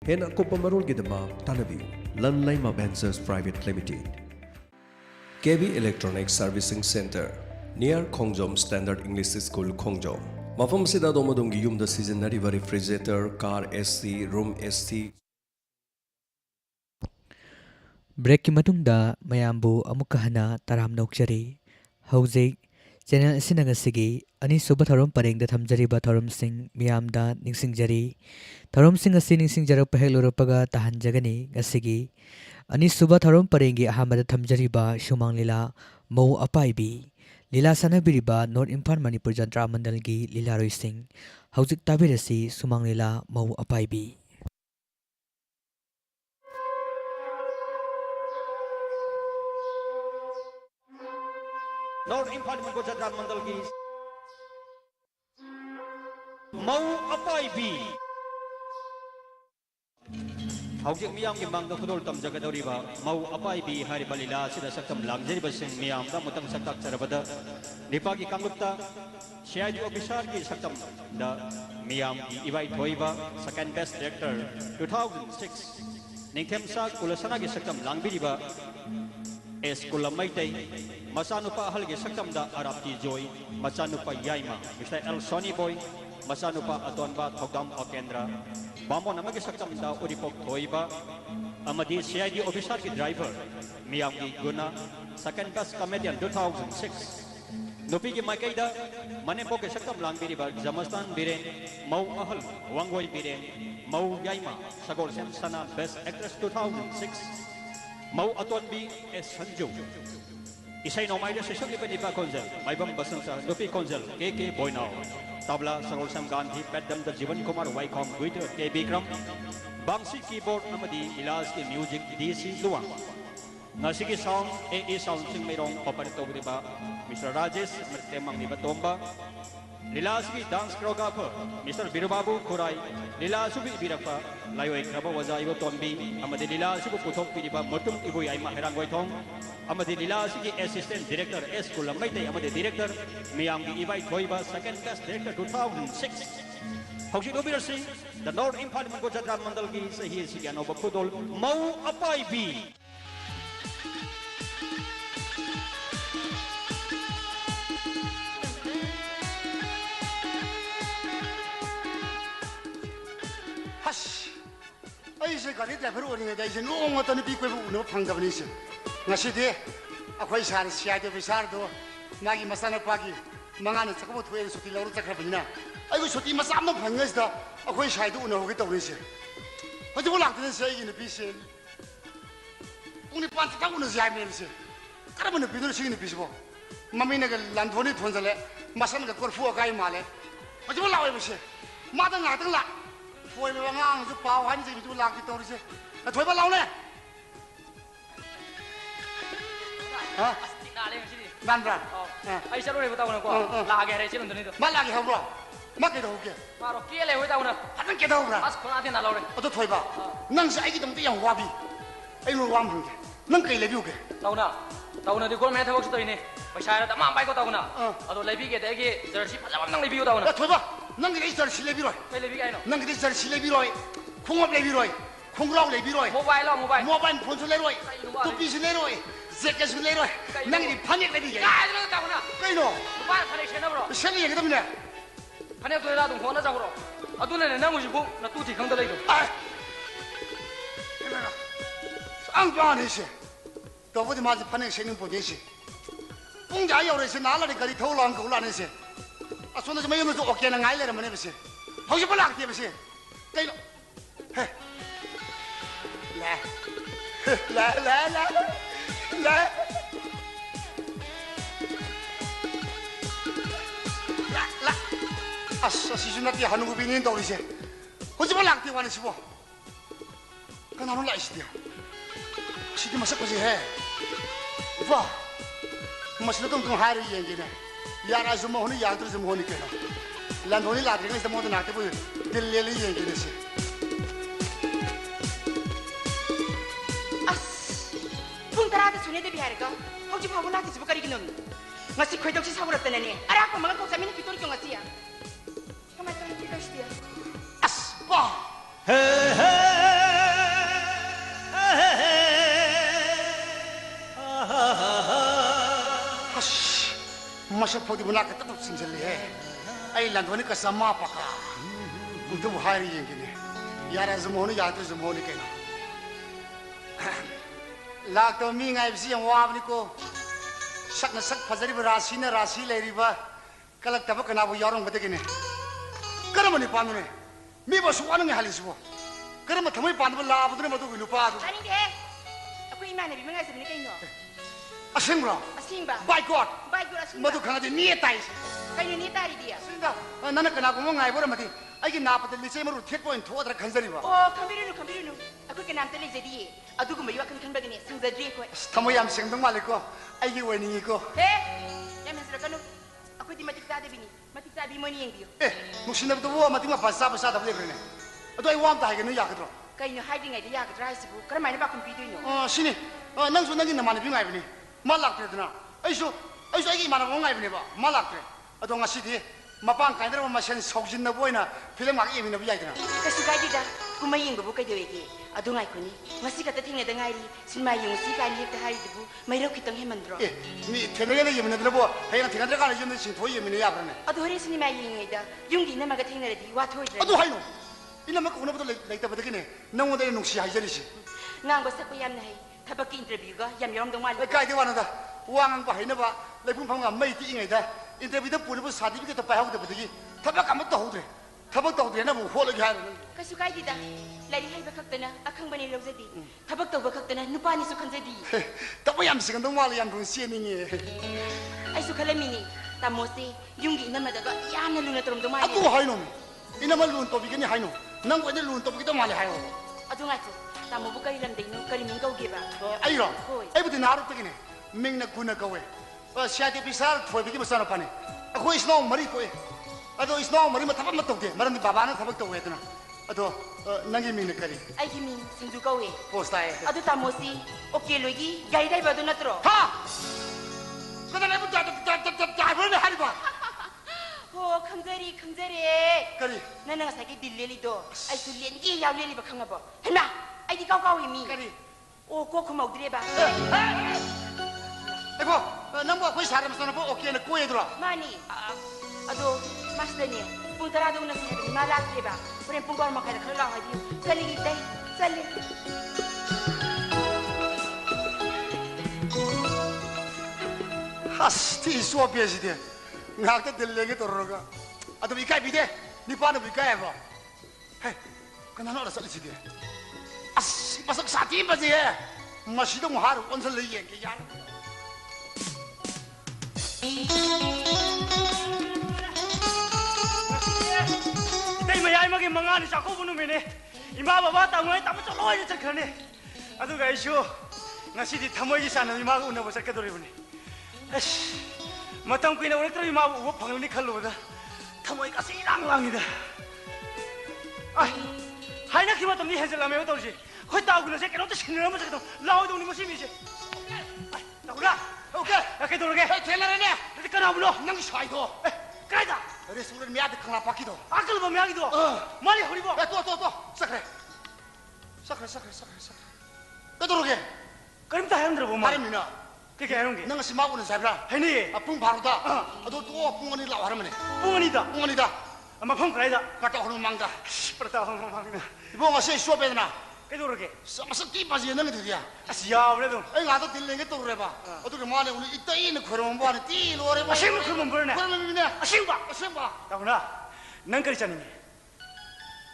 Hena Kopamarol Gidama, Tanabi, Lanlaima Ventures Private Limited. KB Electronics Servicing Center, near Kongjom Standard English School, Kongjom. Mafam Sida Domadungi Yum the seasonary refrigerator, car SC, room SC. Break ki matungda mayambu amuka hana taram nokjari. Hauzik channel sinangasigi ani suba tharom pareng da thamjari ba tharom sing miyamda ningsingjari. Tharom sing asi ningsingjarak pahelurapaga tahan jagani ngasigi ani suba tharom parengi ahamada thamjari ba shumang lila mau apaibi. Lila sanabiriba North Imphal Manipur Jantra Mandalgi Lila Roy Singh Hauzik tabirasi sumang lila mau apaibi. North Imphal Manipur Jantra Mandalgi mau apaibi. Hauzik miyam ki bangda khudol tam jagadoriba mau apaibi hari balila sida saktam langjari basing miyam da mutang saktak sarabada nipagi kanglupta CID officer ki saktam da miyam ki ibai thoiba second best director 2006 ningthemsa kulasana ki saktam langbiriba es kulamai tai masanupa ahal ki saktam da arabti joy masanupa yaima Mr. El Sonny Boy masanupa atonba thogam akendra Bambo namagi saktam da uripok thoiba amadi CID officer ki driver miyam ki guna second best comedian 2006 nupi ki maikaida manepo ke saktam langbiriba Jamastan biren mau ahal wangoi biren mau yaima sagol sem sana best actress 2006 mau atonbi es sanju isai nomai da sesam ni penipa konjal maibam basanta nupi konjal KK Boynao tabla sagol sam gandhi peddam da Jivan Kumar Waikom Guiter K Bikram bangsi keyboard namadi ilas ki music DC Luang nasiki sound AE sound sing merong paparito ba Mr. Rajesh Temang ni Batomba Lilas ki dance choreographer Mr. Birubabu Kurai Lilas bi birapa Layo Kraba waza ibo tombi amadi Lilas bu puthok piniba motum ibo aima herang goithong amadi Lilas ki assistant director S Kulamai tai amadi director miyam ki ibai thoiba second best director 2006 Hauzik obirasi the North Imphal Manipur Jantra Mandalgi sahi sigan oba khudol mau apaibi I got it ever only a day and no one to be quick no Pangavanish. Nashide, a quite sad Shiado Visardo, Nagi Masana Pagi, Mangana Sako to Sotila Carabina. I wish Soti Masama Pangesta, a quite I do know with the reason. But you will like to say in the piece. Only part of the Yamin. I want to be doing the peaceful. Mamina Landoni Tonzale, Masana Corfu Gai Male. But you will allow me say, Mother Natala. Foi meu ngang zu pau han ji tu lak ki tor se na thoi ba law ne ha na le si nan bra ai sa ro ne batau na ko la ge re si lon ni to ma la ki ha bro ma ke do ke ma ro ke le hoi tau na han ke do bra as khona tin na law re o to thoi ba nang sa ai ki dong ti yang wa bi ai lo wa mhang ke nang kai le bi ke tau na di ko me thawak su to ni paisa ra ta ma bai ko tau na ado le bi ke de ke jersey pa jam nang le bi tau na thoi ba nang ki jar si le bi roi kai le bi ai no nang ki jar si le bi roi khong op le bi roi khong rau le bi roi mobile phone su le roi tu pi su le roi zeke su le roi nang ki phanek le bi ke kai ro tau na kai no ba phanek se na bro se le ke dam ne phanek to ra dong khona ja bro adu ne nang mu bu na tu ti khang da le do ai ang ba ne se to bu de ma phanek se ning bo de se bong ja yau de se na la de gari thou lang ko la ne se a so na me yum so okay na ngai le ma ne ba se hau ji ba lak de ba se kai lo la asa si sunat ya hanu binin do se hau ji ba lak de wa ne se bo kan hanu la is dia si di masak ba se he va masna tum hari yen ge na yara zum honi yantra zum honi ke na lan honi la de ngai mo na ke bu dil le li yen ge ne se as pung tara da sune de bi harga hauji phabu la ki bu kari kilon ngasi khoi dok si sabur tane ne ara ko magan ko jamin ki tor kyong ngasi ya kamai to ki dos dia as ba hey hey masuk pau di bunak kita tuh sinjeli he. Ay landoni ka sama paka. Untuk buhari yang gini. Yara zemoni yatu zemoni kena. Lak to mi ngai bisi yang wab ni ko. Sak na sak fajari berasi na rasi leri ba. Kalak taba kena bu yarong bete gini. Kerana ni panu ni. Mi bos wana ngai halis bu. Kerana thamai panu la bu ni matu gini padu. Ani deh. Aku iman nabi mengai sebenarnya kaino. Asing bro. Asing ba? By God. By God asing. Matu kena di niat tay. Kaino ni tari dia. Sinda. Nana kena aku mau ngai bu mati. Aiki napa tu lisai maru thiet point thua terus kanjari ba. Oh, kambirunu. Aku kenam teli jadi. Aduh, kumbayu akan kan begini. Sang jadi aku. Tamu yang sing dong malik ko. Aiki weningi ko. Yang mesra kanu. Aku di mati kita ada bini. Mati kita abi moni yang dia. Muksin dah tu buat mati mah pasal dah boleh berne. Aduh, ai wam tahu kan ya kedro. Kaino hiding ai dia ke drive sebu. Kerana mana bakun pidu ino. Oh, sini. Nang su nang ni mana bingai bini. Malak tu na. Aisu aiki mana ngai bini ba. Malak tu. Aduh ngasih dia. Mapang kain dalam masih sokjin na boy na film lagi ini nabi aja na. Kesukai dia, kumayin babu kaya dewi. Aduh ngai kuni, masih kata tinggal dengar ini, sinma yung si kali yang terhari debu, mayro kita ngemandro. Ni tenaga ni yemin na bo, hayang tinggal dekat ni yemin sing thoi yemin ya berne. Aduh hari sinma yung ida, yung di nama kata tinggal di, wat hoi. Aduh hayu, ini mak kuna betul lagi tapi begini, nang udah nungsi haji jadi sih. Ngang gua sapu yam nahi, tabak interview ga, yam yom dong wali. Kaya di mana dah, uang angpa hayu ba, lagi pun pangga mai ti ingai dah. Interview tu pun certificate tu payah tu betul. Tapi kamu tahu tu, kamu tahu tu, nama buat lagi hari. Kesukai dia, lari hai bakal tanah, akang bani lau jadi. Tabak tahu bakal tanah, nupa ni sukan jadi. Tapi yang sekarang tu malah yang rusia ni. Ai sukala mini, tamosi, yung di nama daga, yam na luna terung dong wali. Aduh hayu, ini nama lun topi ni hayu. Nang kau ni lun topi kita malah hayu. Aduh ngai tu, tamu buka ilam deh, kali mingkau geba. Ayo, betul naruh tu ni. Ming nak guna kau. Siapa pisar, tuai bikin besar apa ni? Aku isnong mari kau. Aduh isnong mari mata apa matu dia? Maram di bapa nak thabak tu itu na. Aduh nangi ming nak kari. Ai kimi senju kau. Postai. Aduh tamosi, oke lagi, gaya dah badu natro. Ha? Kau dah lepas dah berani hari ba? Oh kamjari. Kari. Nana sakit dileli do. Ai tu lian ye yau leli bakang apa? Hena, ai di kau ini. Kari. Oh kau mau direba. Eko, nampak kau sahaja mesti nampak okey nak kau itu lah. Mani, aduh mas dani, pun terada una sih ni malah direba. Pun pun kau makan kalau lah dia. Sali kita, sali. Hasti suap biasa dia. Ngak tu lagi terroga. Aduh ikai bide, ni pana ikai apa? Hei, kenapa nak sali dia? Masak sati apa sih? Masih tu mahar, konsel lagi yang kian. Đây mà ai mà cái măng ăn thì sao không muốn mình nè, ima baba tao nói tao mới cho lôi cho chắc nè, à tôi cái số, ngay khi thì tham gia cái sàn ima cũng nằm sát cái đôi bên này, mà tao quên đâu đấy ima uống phăng lên khăn luôn đó, tham gia cái gì lang đi đó, hai nãy khi mà tao đi hết giờ làm mấy tao gì, khơi tao cũng là cái nó chỉ nửa mà sao tao lao đâu ni mà xin gì, tao ra. Okay, okay tu lagi. Hei, trailer ni. Nanti kena apa lo? Nang sai tu. Kereta. Restoran ni ada kena apa gitu? Akal apa miang itu? Mari hari bo. Tu. Sakre. Kau tu lagi. Kerim tak hendak bo. Hari ni na. Kek hendak. Nang si mau ni sabra. Ini. Apung baru dah. Aduh tu apung ni lawar mana? Bunga ni dah. Bunga ni dah. Ama phang kereta. Kata orang mangga. Pertama phang ni. Ibu ngasih suap itu na. Kek tu lagi. Masa tiba sih nang itu dia. Siap le tu. Nggak tahu tiling itu reba. Aduh kemana? Uni itu ini kurang mana? Ti luar reba. Asyik kurang mana? Kurang mana? Asyik ba. Tahu na? Nang kerja ni.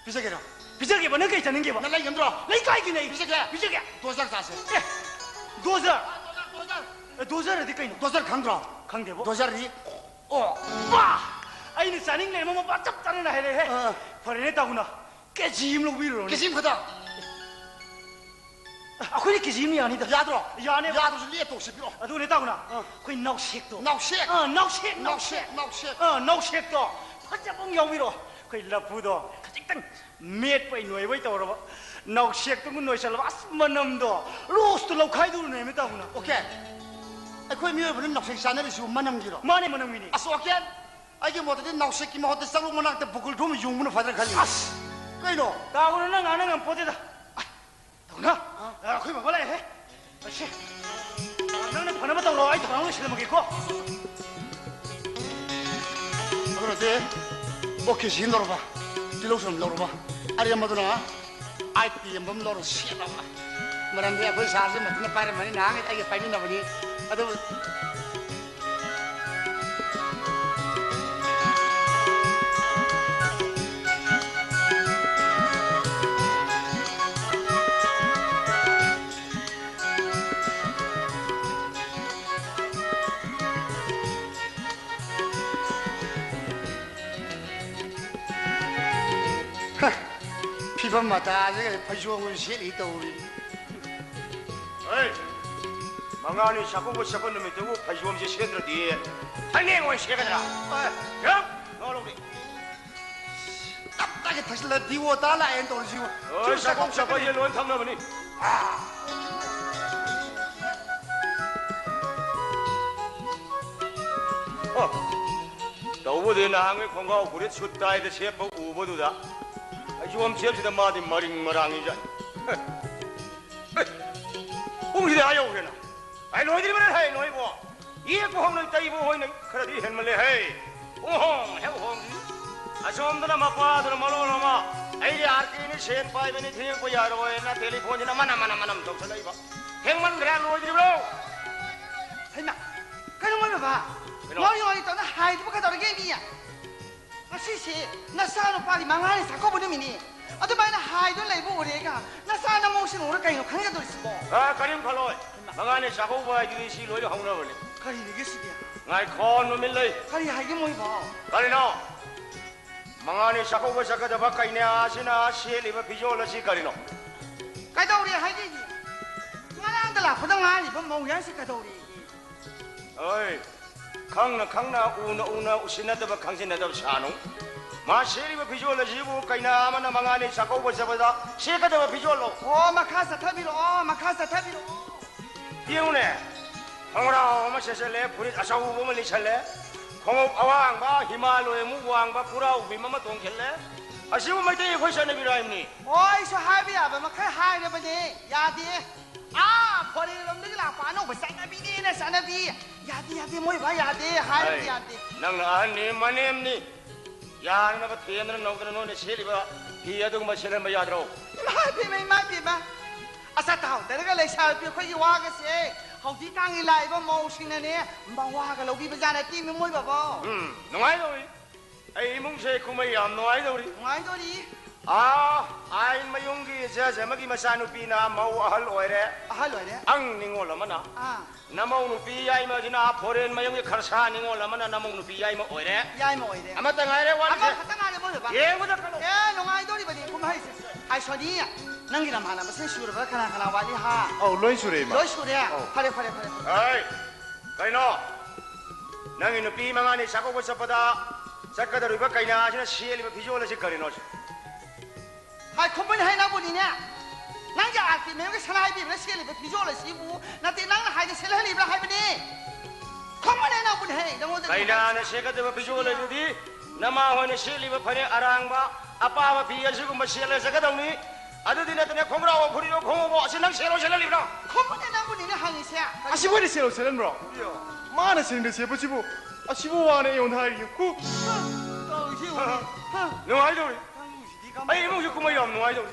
Bisa kira. Bisa ke? Nang kerja ni ke? Nang lagi gendro. Lagi kaya ni. Bisa ke? Bisa ke? 2000 tasnya. 2000. 2000 di kaya. 2000 kandro. Kang debo. 2000 ni. Oh. Wah. Ini saning ni mama bacap tanah na hele. Hari ni tahu na. Kejim lu biru. Kesim kata. Aku ni kejim ni ani dah. Ya tu. Ya ni. Ya tu lihat tu sih bro. Aduh ni tahu na. Aku nak shake tu. Nak shake. Nak shake. Nak shake tu. Macam pun yang biru. Aku lapu tu. Kacang met pai nuai pai tahu apa. Nak shake tu pun nuai selawas manam tu. Roast tu lau kai dulu ni, tahu na. Okey. Aku ni boleh nak shake sana ni cuma manam giro. Mana manam ini? Asal Aje mau tadi nak shake mau tadi selalu mana kita pukul dua jam mana father kali. Kau ini. Tahu na ngan pote dah. Tahu na. Aku bawa lagi. Asyik. Nang nak mana tahu lo? Ay tahu nang sila magiko. 때 오케이 신 넣어봐 딜로션 넣어봐 아리야 뭐더나 IPM 범 넣어 시에다가 말한데 그 사실 맞는 바람 많이 나게 이게 빨리 나버리 아도 피번마다 저게 파주ong을 시리 또 우리 어이 망아니 샤코고 샤콘 놈이 되고 파주엄시 시간들이 한행원 시간이라 야 너로리 딱딱이 다시라 디워 달라 엔도 지고 어이 샤콩 샤코 일론 탐나보니 너보다 나항의 건강하고 그래 숫다에도 제법 우보도다 좀 제업시다 마디 머링머랑이자 웅시대 하여 오게나 아이 너희들이면 해 너희 뭐 이에 고항 있다 이보 호이는 그래도 헬말레 헤이 홍홍 해홍지 아좀더나 마빠더나 말로나마 아이리 아끼니 셴파이베니 팅고 야로에나 텔레폰이나 만나만나만남 독설라 이봐 행만 그래 너희들이로 하이마 그런 걸 봐. 너희 어디 떠나 하이드 보가 더러 게임이야. 시시 나 사는 빨리 망하니 사고 보내미니 어떤 바이나 하이드 레이브 오래가 나 사는 모신 오래 가이노 강가 더 있어 아 가림 칼로이 망하니 사고 봐야 되시 로이 하구나 벌리 가리 이게 시비야 나이 콘 놈일레이 가리 하이게 뭐이 봐 가리 너 망하니 사고 봐 사가 잡아 가이네 아시나 시엘리바 비조올라시 가리 너 가다 우리 하이지 나랑들라 부당하니 뭐 뭐야시 가다 우리 어이 강나 우나 우신나다바 강신나다바 샤노 마시리바 비주얼라지고 가이나마나 망하니 사고 버서보다 시가다바 비주얼로 마카사 타비로 마카사 타비로 이용네 방어라 마셔설래 불이 아사우 보면 리찰래 공업 아왕바 히말로에 무왕바 부라우 비마마 동켈래 아시고 말때 회사네 비라임니 이소 하비야 마카 하이레 바니 야디 버리 놈들이 라파노 사나비네 사나비 야디 뭐이 봐 야디 하이레 야디 낭나니 마넴니 야나가 테는 노그는 노네 셀리바 비야도 마실래 마야드로 마비마 아사 타오 내가 레샤비 코이 와가세 하우디 땅이 라이브 모신네 마와가 로비 바자네 띠미 뭐이 봐봐 농아이도리 에이 뭉세 쿠마이 안 농아이도리 농아이도리 아인 마용기 자자마기 마사누피나 마우 아할 오이레 앙 닝올라마나 나마우 누피 야이마지나 포렌 마용기 카르사 닝올라마나 나마우 누피 야이마 오이레 아마땅 아이레 완세 예보다 칼로 농아이도리 바니 쿠마이세 아이소니야 nangira mana masen shura ba kana wali ha loin sure ma loin sure pare ai kaino nangi nupi mangani sako ko sapada sakada ruba kaina ajina sieli ba bijola se karino hai khombai hai na buni ne nang ja ati me sanai bi sieli ba bijola sibu na ti nang hai de sel hali ba hai bani khombai na buni hai damo kaina na sekada ba bijola judi nama hone sieli ba phare arang ba apa ba bi asu ko sieli sakada ni 아드디네 때문에 공부라고 부리로 공부고 신랑 새로 셀리브라 컴퓨터 나무니는 항이세야 아시보리 새로 셀렌브라 마나 셀인데 세부지부 아시보와네 용타이 구 농아이도리 아이 뭐 이거 뭐야 농아이도리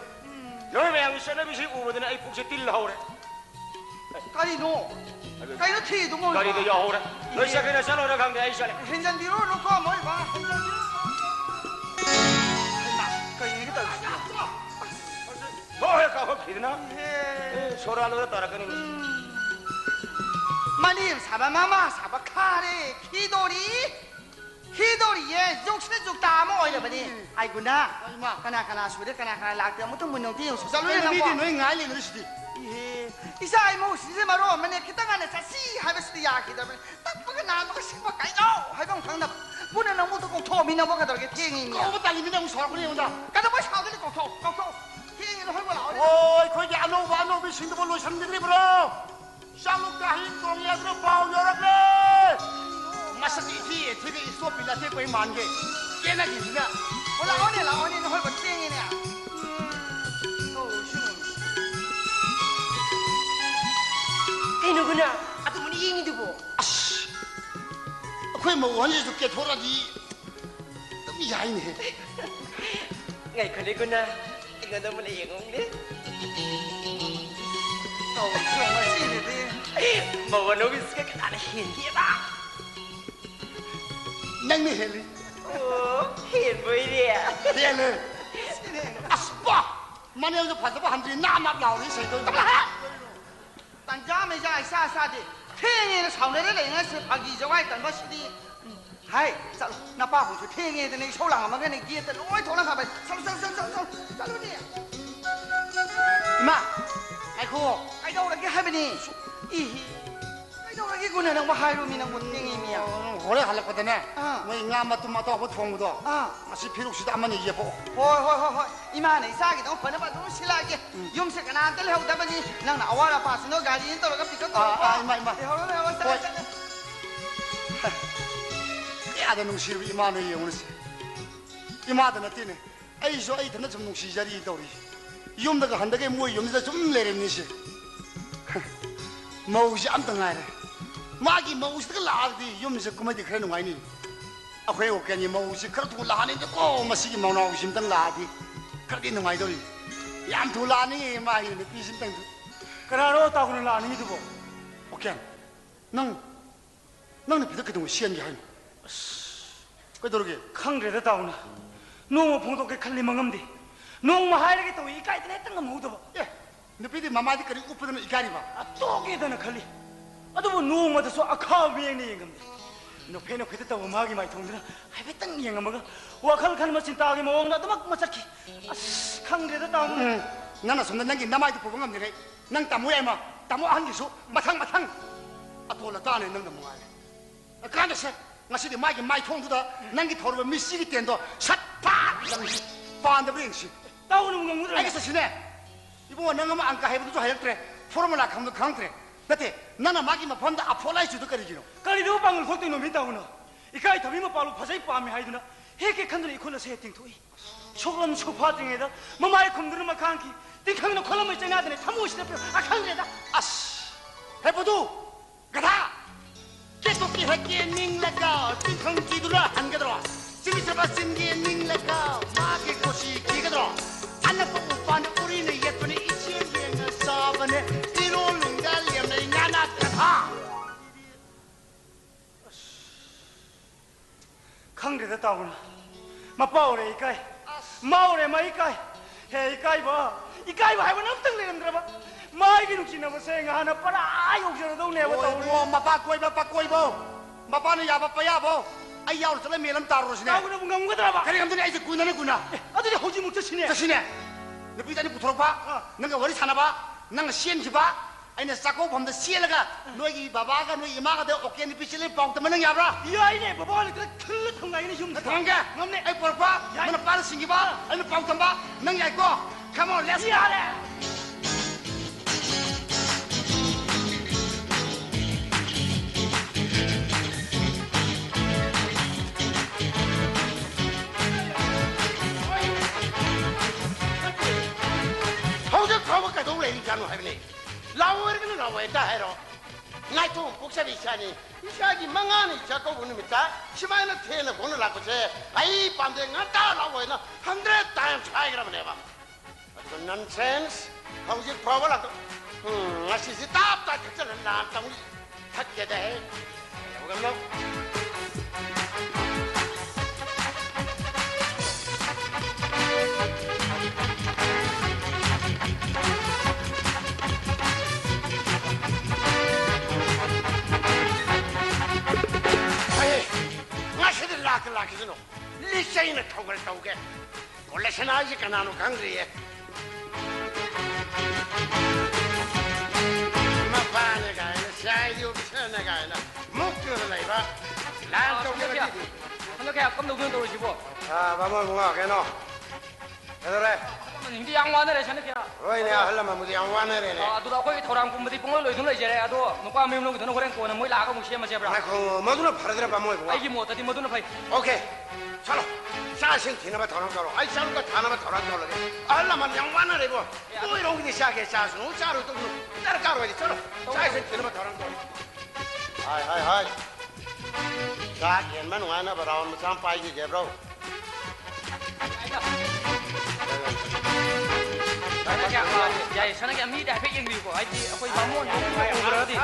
여기 왜 양이 셀레비시 우버드네 아이 북세 딜라오래 가리노 티도 뭐 가리도 야오래 너 시작해나 살로라 강대 아이 샬레 현장비로 놓고 뭘 봐 현장비로 가리니가 다 뭐야 기드나 소라로 따라가니 마님 사바마마 사바카레 히도리에 욕심에 죽다 뭐 이래 버니 아이구나 가나 수레 가나 락대 아무도 문용 띠용 소살로에 미디 너희 ngaili no 시디 이사이 뭐 시세마로 만에 기타가네 사시 하베스디 야기다 딱보가 나도가 싶어 가이노 하이방 강나 문에 너무 또 토미나 뭐가 더게 팅이냐 거부 딸리면 좀 소라고니 온다 가다 뭐 사들이 꼭토 팅이는 헐고 나오네 오이 거기 아노비 신도볼로 삼들이 브로 샬룩다 힘 동야드로 바우 여러분 마사디 티에 되게 있어 빌라테 거의 만개 깨나 기지나 올라오네 헐고 팅이냐 누구나 아도 문이 잉이 두고 거의 뭐 원지 죽게 돌아지 야이네. ngày khởi đi con na người ta mới lại hiện không biết 또 그런 시네데. mà còn nói cái cái này hiện kia ba 낭니 헬리. hiện với đi 헬리. 아스파. 만약에 봐서 한들이 나만 나오니 세도. 단자매 자이 사사데. 태행에는 사우네를 내가서 박이 저와이 단 것이디. 하이, 자, 나 바보 저 태행에 되는 소랑 아마 그냥 기에 때 오이 돌아 가봐. 살. 자루니. 이마. 아이고, 아이도라게 하베니. 이. 아이도라게 군에는 뭐 하이루미는 못 땡이미야. 오래 갈랐거든요. 어. 뭐 인가 맛도 맛도 하고 통무도. 아. 맛이 필요없이도 한번 얘기해 보고. 호이. 이마네 사기 너무 번어봐 너무 실하게. 용색 하나 뜰 하고 다더니 난 아와라 파스노 가지 떨어가 피고 이마. 해오라. 야도 농시를 이마는 영원스. 이마도 나티네. 아이소 아이 드나 좀 농시 자리 있더리. 용다가 한다게 뭐 용다 좀 내렸니시. 마우시 안 당하래. 마기 마우시가 라디 용서 그만이 그래 농아니. 아회 오케니 마우시 그렇고 라는데 꼭 마시기 마나고 심당 라디. 그렇게 농아이더리. 얌 돌라니 마이네 비심당. 그나로 따고는 라는 이도 뭐 오케이. 너는 비득게 동 시연기 하니. 그러게. 강그래도 따오나 너무 봉독에 칼리 망음디 너무 하이르게 또 이까이든 했던 거 모두 봐 예. 너희들 마마디 거리 우프드는 이가리 봐. 또게다나 칼리 아도 뭐 너무 맞아서 아카 비행니 임금디 너 배는 그랬다고 마기 많이 통드나 하이베 땅 이행가 뭐가 와칼 칼 마친 따기 뭐 나도 막 맞았기 아씨 강그래도 따오나 나는 손난 난게 남아이도 보고 없네. 난 따모야 마. 따모 한 개수. 마탕. 아 돌아 따네 너도 뭐하네. 그런데서 ngasi 마기 마이 통두다 난게 더러워 미시기 텐도 샷파 반대 브링시 따오는 거 모두 알겠어 시네 이거 너가 안가 해도 좀 하였더래 포럼을 아kam도 강트래 나한테 나는 마기만 본다 아폴라이 주도 거리지로 까리도 방을 걷도 놈이 따오나 이까이 더비면 바로 파자이 밤에 하이드나 해게 칸들 이콜라 세팅 토이 초건 초파ting에다 마마이 컴들은 막 강기 띵강는 콜라마 있잖아 하더니 탐오시다 아칸데다 아씨 해보도 가다 깨똑기 할게 닝라가 띵콩 기두라 한 개들어 지미쳐봤은 게 닝라가 마게 꽃이 기가 들어 안나보고 반 우리는 예쁜이 이치행을 써버네 이롤링 달리엄네 나나 가다 강대다 따오나 마빠오래 이까이 마오래 마 이까이 해 이까이 봐 하이번 엄청 내는들어 봐 마이기 눅지나 뭐 생각 하나 빠라 욕설도 내고 오 마빠 꼬이보 마빠는 야바빠 아이 야올 썰에 메람 따로시네 따오나 뭔가 뭔가 들어봐 그래 감독님 아이제 구나네 아들이 호지 못 치네 자신네 너 비자니 부트럭 봐 너가 머리 사나 봐 너가 시엔지 봐 아이네 싸고 범다 시엘가 너희 바바가 너희 이마가 돼 어깨니 비실리 뻥때면 능 야브라 이 아이네 바바가 그래 틀려 통가이네 흉다 통가 없네 아이 볼 봐. 너는 빠르 신기 봐. 아니 뻥tem봐. 능 야이고. Come on, let's go. hầu có cái东来你讲了还没呢？老外跟老外打还咯？俺从国家里下呢，你下去忙啊呢，下个问你们打，起码那天了，可能那个些，哎，半天俺打老外呢，100 times higher 了没吧？这个 nonsense， 好些跑不了都，俺是打不打这人难懂，他觉得，我讲咯。laki sino lisay na tawgal wala sinaji kanano kangri mapane gaina sai dio bisana gaina mukku lai ba lan tawgal di ano kaya kam nung nung jibo vamos nga keno edore hindi yang wana re chane kya oi ne hala ma mudi yang wana re ne adu da koi thorang kum mudi punglo loi thun loi jere adu nuka me nung thun horen ko na moi la ka mu shema jebra na ko maduna paradra ba moi ai gi mo ta di maduna phai okay chalo 사실 티나바 더랑더로 아이 사람과 다나바 더랑더로 알라만 양반을 해보 또 이런 게 시작해 자수 자루 또 따라 가로야지 chalo 사실 티나바 더랑더로 하이 자 옛만 와나 바라온 무상 파이지 제브로 야이 사나게 미대 앞에 얘기고 아이디 아코이 바몬 그러디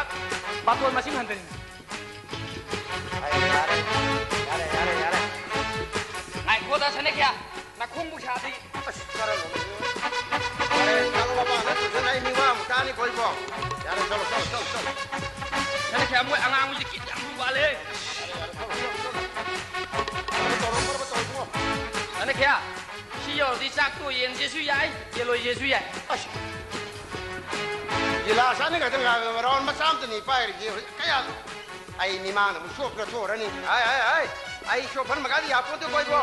바톤 마신 한데 나이 고다 사나게야 나 공부 잘하지 Kalau bapak nak tu saya ini wah, muka ni kau ibu. Jangan solo. 사나게야 뭐 앙앙 우지 양 발레 사나게야 시요 디 싹도 연 예수 야이 예로 예수 야이 Jelas sana kata nggak orang macam tu ni pak ini kayak ai ni mana musuh kerja orang ni. Ai sopan makali apa tu kau ibu.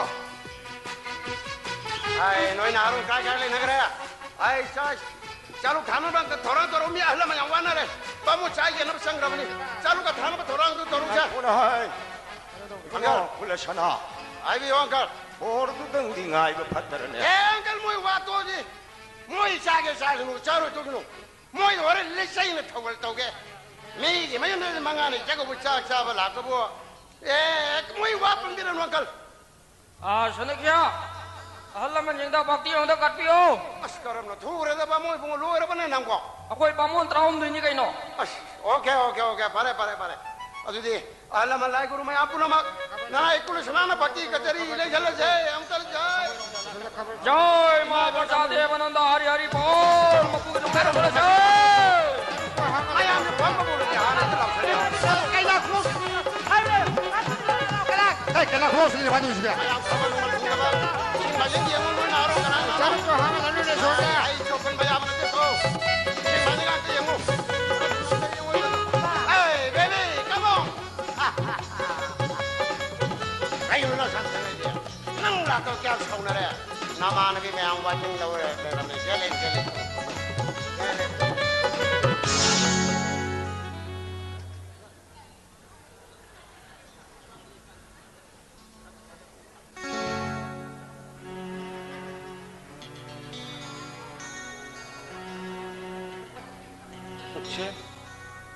Ai noi narung kaya le negara. Ai चालू खाना बंद थोड़ा तो रूम में हल्ला में जाऊँ ना रे बाबू चाय के नब संग रवनी चालू का खाना में थोड़ा तो तोड़ू जा 오늘 하이. अंकल 원래 샤나. आई भी अंकल 오르도 덩딩 아이고 받더라네. ए अंकल मोई बात हो जी मोई चागे चागे नु चारो तो नु मोई और ले सही ने ठोल तो के मैं जी मैं ने मंगाने जगह वो चा चा बला को वो ए मोई बात बंद रे अंकल 아 사나게야 할라만 영다 박디 영다 갓비요 बस करम न थूरे दबा मोई बुंग लो रे बने नाम को 아코이 바몬 트라움 되니까 이노 बस ओके पारे अदुदी अल्लाह मल्लाई गुरु मैं आपु नमक ना एकुल सनाना भक्ति कचरी ले चल जाए अंकल जाए जय मां बचा देवानंद हरि हरि बोल मपु दुखेर बोले जय आई हम फोन को बोले हां ना चला कैला क्लोज कैला close ni bani sibya Maling dia mau naruh kerana cari kau hang lalu ni soalnya. Ayo coba bayar nanti kau. Mana kan dia mau? Hey baby, come on. Ayo lu santai dia. Nang lah kau kaya kau nara. Nama nabi memang wajib lawan dalam ni. Jalan.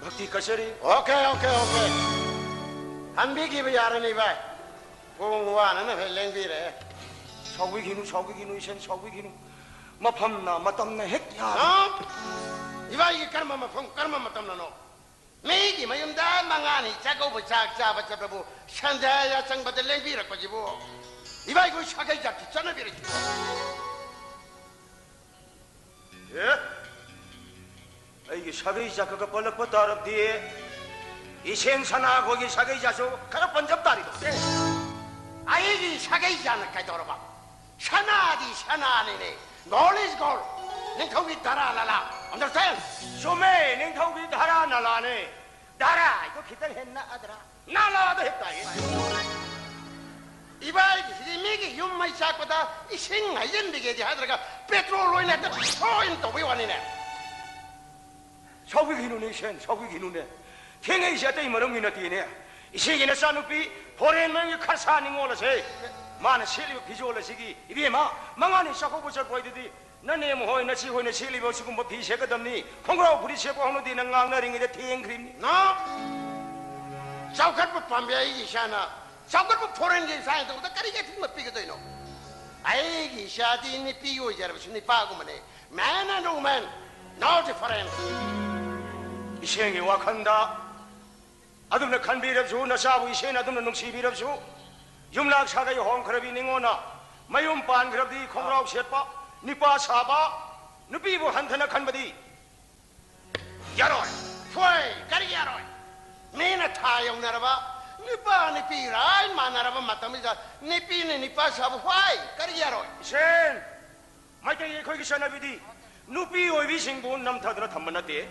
भक्ति कचरी. ओके. हम भी की बाजार नहीं भाई. वो ना फिर लेंगे रे. 서위기누 이신 서위기누. मफमना मतमना हेक्या. हाँ? 이바이 कर्म मतम नो. मैं की मैं उम्दा मंगानी चाको बचा बबू संध्या संग बदल लेंगे रखो जीवो. 이바이 कोई शादी जाती चना भी रखी. 예? 이게 사계자 그거 벌럭부터 어렵디 이 생사나 거기 사계자소 그거 번접다리도 아이기 사계자는 까 돌아봐 샤나디 샤나니네 knowledge goal 닝커비 달아라라 understand 소매 냉탕비 달아 날라네 달아 이거 기다려 했나 아들아 날라도 했다 이바이기 시미기 윤마이 샤거다 이 생하이전되게 하더라가 페트롤 오일한테 소인 또 위원이네 서위기누네 셴 서위기누네 탱에이샤 때 이머렁이나 뛰네 이 세계는 싸누비 보렌명이 칼사니 올라세 마나 실리고 비주얼라시기 이게 망하니 샤코부절 보이듯이 너네 뭐 호이나 치호이나 실리고 지금 뭐 비세거든니 콩그라고 부리세고 하는데 는 앙나링이데 탱크림니 너 사우카르 밤비아이기 샤나 사우카르 포렌지 사이도 까리게 틈을 삐거든요 아이기 샤디니 삐고 저러시니 빠고만해 man and woman no difference 이생이 와칸다 아dum나 칸비랍주 나사부 이생 아dum나 농시비랍주 욤락 사가이 홍크럽이 닝오나 마욤반 그럽디 콩라우 셋바 니빠 사바 누비부 한테나 칸바디 야로이 푸이 까리 야로이 네나 타용 나라바 니빠 니피라이 마나라바 마타미자 니피네 니빠 사부 화이 까리 야로이 이생 마이테이 거기 사나비디 누비 오이비싱부 남타드나 탐만나데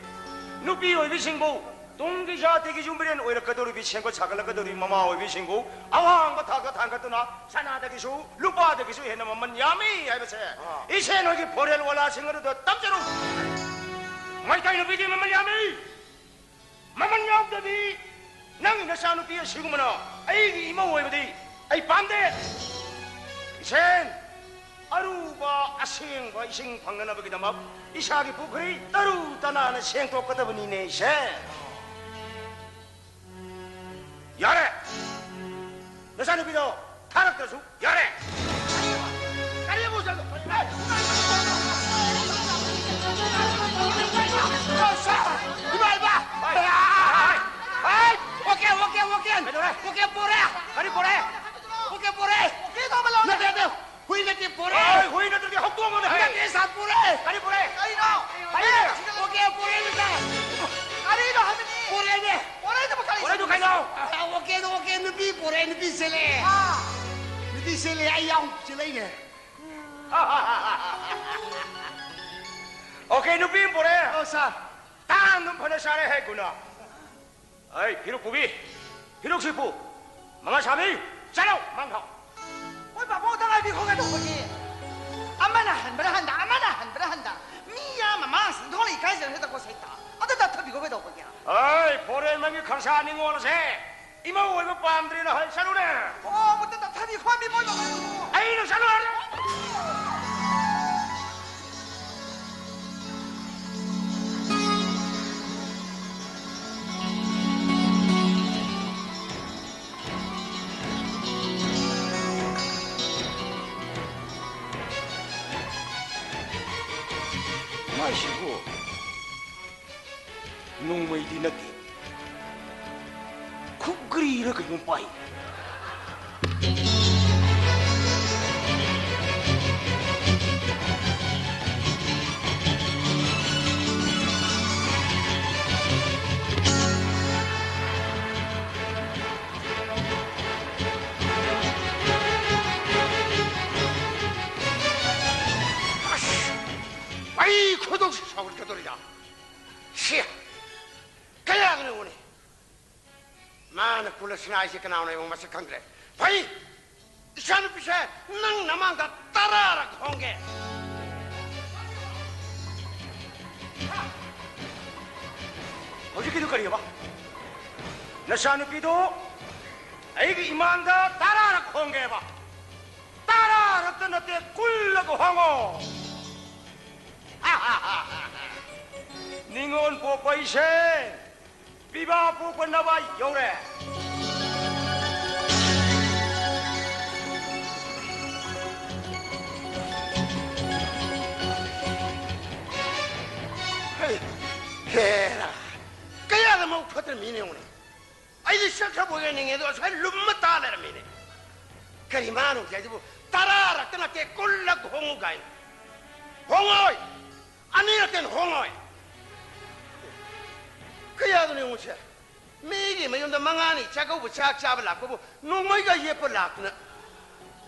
누비 오이비싱부 동기자 대기 준비는 오히려 그대로 비친거 작을라 그대로 마마 오이비싱부 아왕바 타가 탄가도나 사나다기수 루바다기수 해나만 야미 해버세 이세 너기 보렐 월라 싱어도 땀자루 마이타이 누비디 마만 야미 마만 야옵다비 낭이 나사누비에 시구머나 아이 이모 오이비디 아이 밤데 이센 아루바 아싱바 이싱 방나나버기다 막 이샤기 부크리 따루 따나는 생토 거다보니네 셴 야래 너사누비도 타락다수 야래 까리 보자 Boken. Boken pore. Kari pore. Boken pore. Kito ba lang? Nade. Hui nade pore. Ay, hui na tuloy hok mo na hay. Nade sa pore. Kari pore. Kanino? Boken pore nita. Kanino hamini? Pore ne. Pore ito ba kanino? Pore do kayo. Boken nubi pore nubi sele. Nubi sele ayang sele ne. Okay, nupi pore. Oh sa. Tang nung panasare hay guna. Ay, hiruk pubi. Hiruk sipu. Mga sabi, salaw, manghaw. Uy, bapo, tangay di ko nga ito pagi. Amanahan, berahan da, amanahan, berahan da. Miya, mama, sintong li kai sila ko sa ita. Ano da tabi ko ba ito pagi? Ay, pore mangi karsa ning wala se. Ima uwi mo pamdri na hay salu na. Oh, buta da tabi ko mi mo ba? Ay, no salu na. 마시고 농무이 디나티 국그리 이렇게 좀 빠이 아이 고독시 사올 거돌이다 시야 그냥 그래 오네 마나 굴러스나 아이새끼 나오네 뭐 맛을 강그래 바이 샤는 피셔 낭 나만가 따라라 홍게 어저께도 거리가 봐 나샤누피도 애기 이만다 따라라 홍게 봐 따라라 떠나때 굴러고 황호 닝온 뽀뽀이세 비바 뽀뽀 나와 요래 해라 그야 뭐 퍼들 미네 오네 아이디 시작해 보겠네 얘도 살 룸마 따라라 미네 그리 마누 제주부 따라라 떠나때 굴러고 홍우가 홍어이 아니라땐 홍어이 그야 그네 오세 미기 뭐좀더 망하니 자고부 착잡을 낳고 농마이가 예뻐 낳구나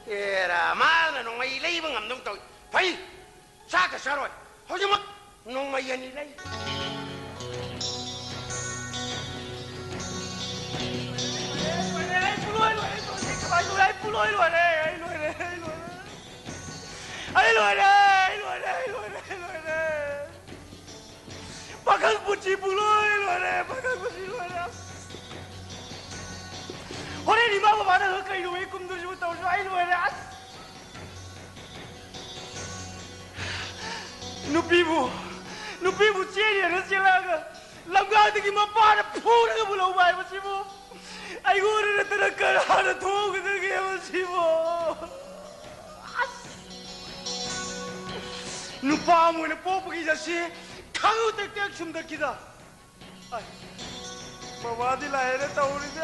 에라 마나 농마이 레이봉 암농도 바이 자가 사로이 하지마 농마이 아니 레이 Bakal puji puloy lore, bakal puji lore. Ore ni mama mana kai lo ekum dur ju tau ai lore as. Nupibu ceri na silaga. Langga de ki mapa na phur ga bulau bai masibo. Ai gore na tera kar na thog de ge masibo. Nupa mo na popu ki jasi खाऊ तक तक सुंदर किदा मवादी लाए रे ताऊरी दे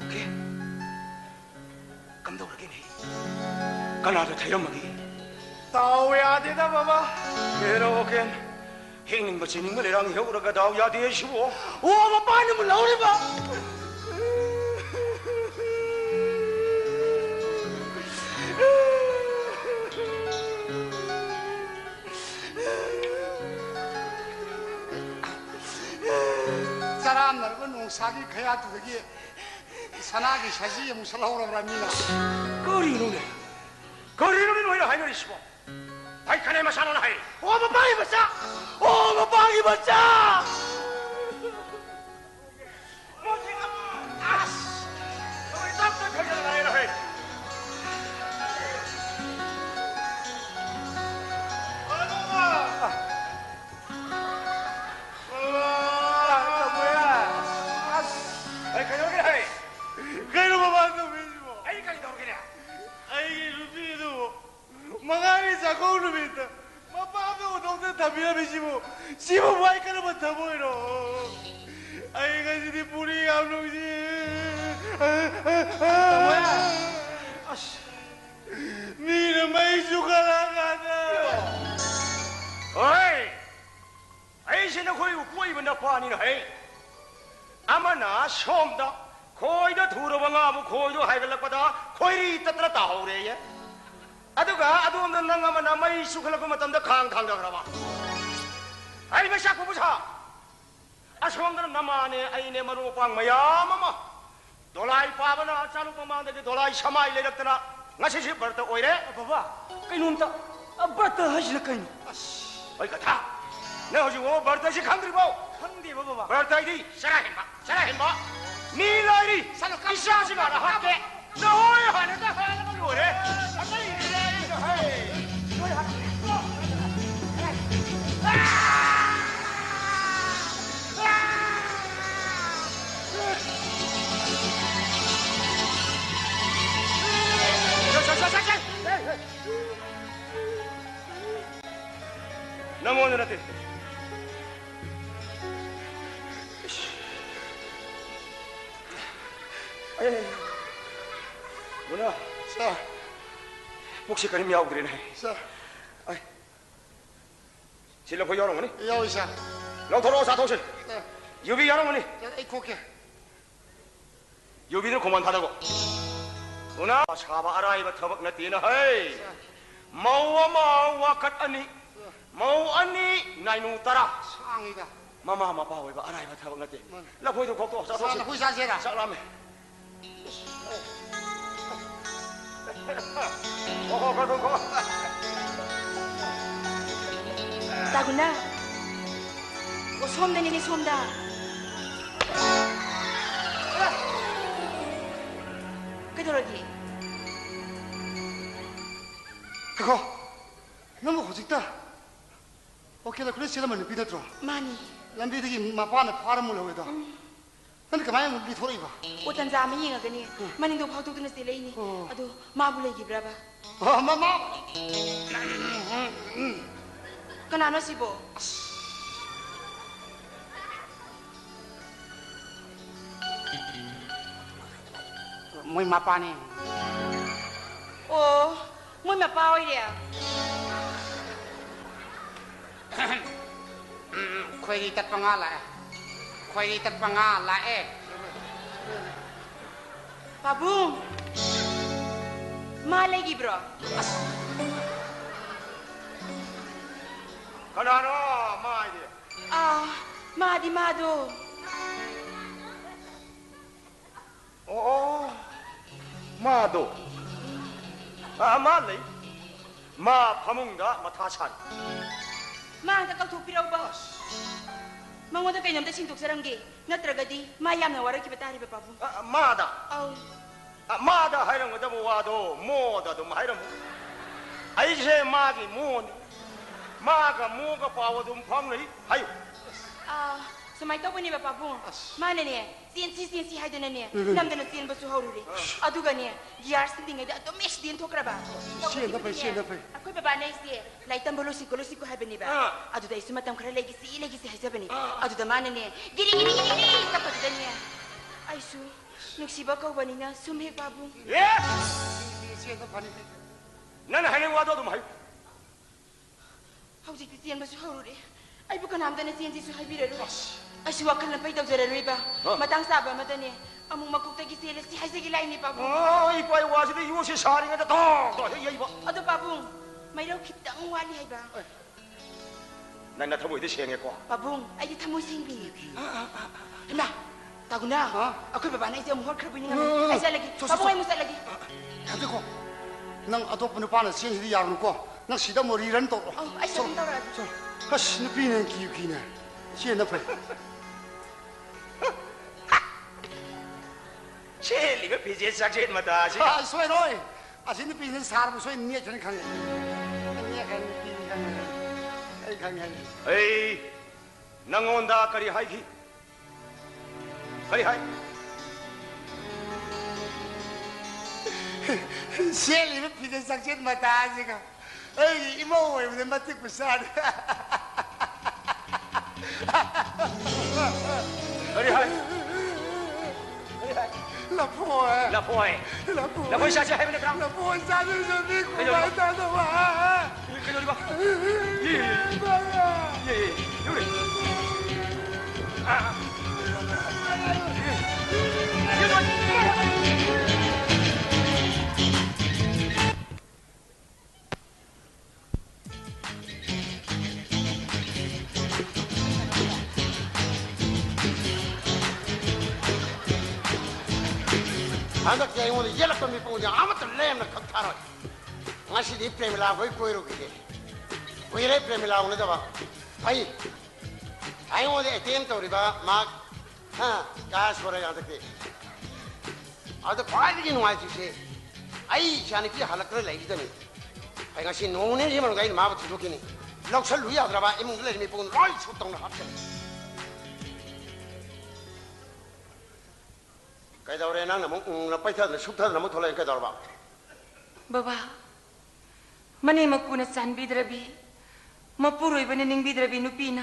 ओके कम दौड़ के नहीं कनाडा थे मगी ताऊ याद है ना बाबा मेरा ओके हिंग बचिंग में लेरंग योग रखा ताऊ याद है शिवो ओ बाबा ने बुलाओ रे बा 사람 넓은 농사기 그야 두기 산악이 샤지 무슬라오라 미나 거리로는 오히려 하이너리 시보 바이카네 마사는 하이 오마 빵이 맞자 오마 빵이 맞자 뭐지가 아스 우리 답답 걸려라 하이너 하이 뭐야 감이라면시고 시부 와이 까는 더 보이노. 아이 가지디 뿌리 감동지. 뭐야? 아씨. 니는 많이 죽어나가다. 어이, 아이씨는 거의 웃고 입은 나 봐니는 헤이. 아마나 처음다. 거의도 두러방아무 거의도 하이글락보다 거의리 따따라 따오래야. 아두가 아두 없는 낭아마 남아이 수클라고 맞단다 강탕다 그러마. 아이 몇 샤고 보자. 아 처음들은 남아네 아이네 마루 빵마야 마마. 돌아이 빠바나 짜루 빠마한테 돌아이 샤마이 내렸더나. nga시 버터 오이래. 봐봐. 그놈다. 버터 하시나 그니. 어이가 다. 내가 지금 버터시 강들이 봐. 강디 봐봐. 버터이디 사라햄바. 미라이리 이샤지 마라 할게. 너희 하는데 하는 거 뭐래? 아까 이래야 헤이. 너희 하는 너무 오늘한테 뭐냐? 자, 복식거리 미야오들이네. 자, 질러보 여롱거니? 여기서. 렁토로사 도실. 유비 여롱거니? 이 고개. 유비를 고만하다고. 누나 사바 아라이바 터벅 나 뛰나 헤이. 마우와 갓 아니. 마우 아니 나이누 따라. 상이다. 마마 바위바 아라이바 터벅 나 뛰. 나 보이도 곡도 자 도실. 나 후사세라. 짝라메. 고. Taguna. O somda nini somda. Kedoragi. 그거 너무 호직다. 오케이, 나 그래 싫으면 비더들어. Mani. 람비들이 마파는 파란물 하고다. 근데 그만해 우리 돌아 입어. O tanzama yinga gani. Mani do phautu dun stele ini. Ado mabule gibraba. 마마. Kanano sibo. 뭐 마파네. Oh, moi mapa oirea. khoai tat pangala. khoai tat pangala Pabung. Male gibro. 가나나 마이디. Ah, madi mado. 마도. 마레. 마 파문가 마타찬. Ma ka kautu piraw ba? Mangoda kay namda sintuk sarangge. Natragadi, mayam na wara kibatari ba Pabung? 마다. Aw. 마다 하이런 거다 뭐 와도 뭐다도 하이런 뭐. 아이제 마기 뭐니. 마가 뭐가 파워도 팡리 하요. Ah, sumay to ni ba Pabung? Mana ne? Sinsi hay dana ne. Namda na sin ba su haurure. Aduga ne, yar sinding ay da mesh din to kraba. 시에 나 배. Ako'y baba na isi. Laitan bolosi ko habi ni ba? Adu da isumatam kara legisi hay sabi ni. Adu da mana ne. Giri. Tapos da niya. Ay su, nagsiba ka ba niya? Sumhe Pabung. 예? 시에 나 파니. 나는 하는 와도도 하요. How's it yan ba su haurure? Ay bukan namda na siyan si su habirero. Ay su wakal na pa'y daw zararo ba? Matang saba mata niya. Among magkuktagi sila si hay sigilay ni Pabung. 이빠이 와서도 이곳이 사링한테 더 해야 이봐. Ado Pabung, may raw kita ang wali hay ba? 난 나타보 이제 시행했고. Pabung, ay di tamo singbi. Na, tago na. Ako'y baba na isi umuhor karabo niya naman. Ay siya lagi. Pabung ay mo siya lagi. 가지고 난 아도프는 파는 시행이 야는 거. 난 시다 머리란 또. Ay siya rin tawag. 아씨, 너 비는 기우기네. 시에 나 배. 첼리가 비제 작전 마다 시. 아, 소이로이. 아시 너 비는 사람 소이 니에 저는 강해. 니에 강해, 비는 강해. 아이 강해. 에이, 낭 온다 까리 하이기. 까리 하이. 시에 너 비는 작전 마다 지가. 에이, 이모 왜 맞지 부산. अरे हाय लफोए लफोए लफोए लफोए शाचे है मैंने कहा लफोए शाचे जो भी कुमार दादा वहाँ कहीं नहीं बा ये यूरे handa kaya yung yelak kami po niya amat lem na kagkaroy ngasi di premila koy koy ro kide koy re premila una daba ai ai mo de etem to riba mak ha gas pore yang take ado pai di nuai chi se ai shani pi halak re lai di ni ai ngasi no ne ji man gai ma ba thu kini lok sal lu ya dra ba imung le mi pun roi chu tong na hap cái đầu này năng là muốn là bây giờ là xúc thân là muốn thôi lên cái đầu bảo Baba, mana mak puna san bidrabi, mapuroi bani ning bidrabi nupina,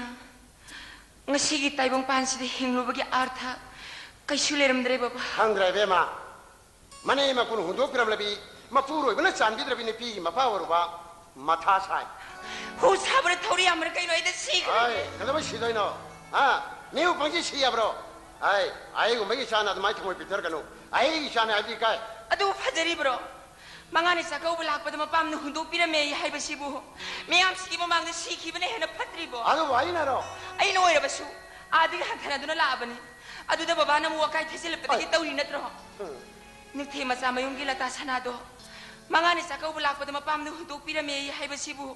ngasi kita ibang pansi de hinglo bagi artha, kay suleram dre baba. Hang dre be ma, mana mak puna hundok piram lebi, mapuroi bani san bidrabi nupi, mapawar ba, matha sai. Hu sabar thori amar kay no ida sik. Ay, kada ba sidoi no, ha, niu pangji siya bro. Ay, umay isa na dumay tumoy Peter kanu. Ay, isa na adi kay. Aduh, fajari bro. Mangani sa kau belak pada mapam nu hunduk pira me hai basibu. Meyam siki mamang de siki bane hena patri bo. Ado wai na ro. Ay no era basu. Adi hankana duna labani. Adu da baba na mu wakai thesil pati tawri natro. Nik the masa mayung gila ta sanado. Mangani sa kau belak pada mapam nu hunduk pira me hai basibu.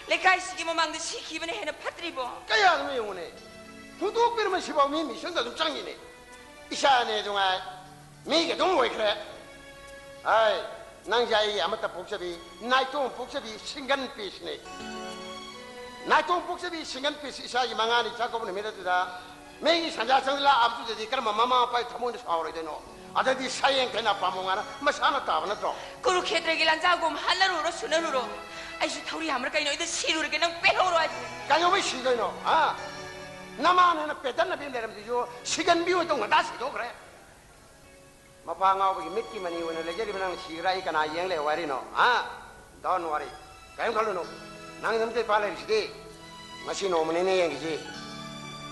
Lekai siki mamang de siki bane hena patri bo. Kaya ano yung une? Hundok pira man sibaw mi mission da dum changi ne. Isa ne dunga. Mi ke dum wai kre. Ay, nang jai amata poksabi, naitong poksabi singan piece ne. Naitong poksabi singan piece isa yung mga ni Jacob na mira tuda. May sanja sang la absu jadi karena mama pa tamo ni sahur itu no. Ada di sayang kena pamongana, masana tahu na to. Kuru khetra gilan Jacob halaru ro sunaru ro. Ay su thori hamra kaino ida siru ke nang pehoro aji. Kayo may sigoy no, ah. Naman na pedan na bin leram diyo, sigan biyo itong ngas ito kre. Mapangaw bagi Mickey mani wala lagi di manang sirai kana yang le wari no, ah. Don't worry. Kayo kalau no, nang namte pala riside. Masih no menene yang gisi.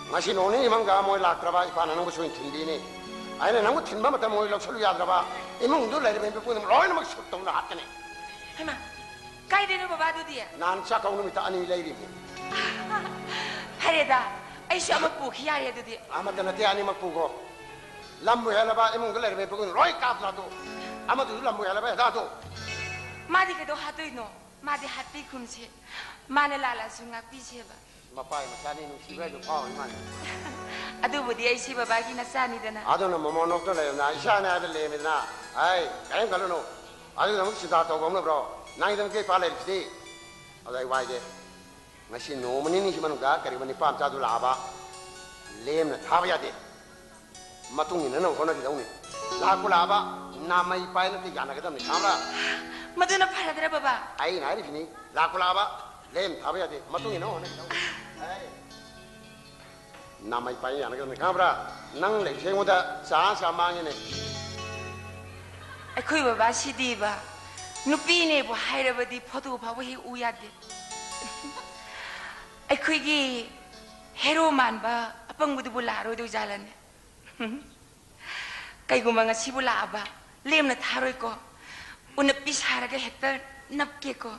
Masih no ni emang gak mau lak teraba ipan nang busuin tindi ni. Ayo nang butin ba mata mau lak selu ya teraba. Emang dulu lari memang pun loy nama sutong na hat ni. Hema, kaya din ba badu dia? Nan sa kau numita ani lari. Hareda, ay siya magpuki ya dia dia. Amat na ti ani magpugo. Lambu halaba emang dulu lari memang pun loy kap na to. Amat dulu lambu halaba dah to. Madi ke do hatu no, madi hati kumse. Mana lala sunga pishe ba. Mapai masani nu sibai do pau man. Aduh budi ay si babagi nasani dana. Ado na momonok to le na isa na ada le midna. Ay, kayo kalau no. Ado na sida to gom no bro. Nang idam ke pala ri. Adai wai de. Masi no mani ni siman ga kari mani pam cha du la ba. Lem na tha ya de. Matung ni na no kono di dau ni. La ku la ba na mai pai na ti ga na ga dam ni kamra. Maduna para dra baba. Ay na ri ni. La ku la ba lem tha ya de. Matung ni no na. Namai pai ya na ga dam ni kamra. Nang le se mo da sa sa ma ni ne. Ay koi baba si di ba. Nupi ne bo haira ba di photo ba wa hi u ya de. Ay koi gi hero man ba apang bu bu la ro do jalan. Kay gumanga si bu la ba. Lem na tharoy ko. Una pisara ga hektar napke ko.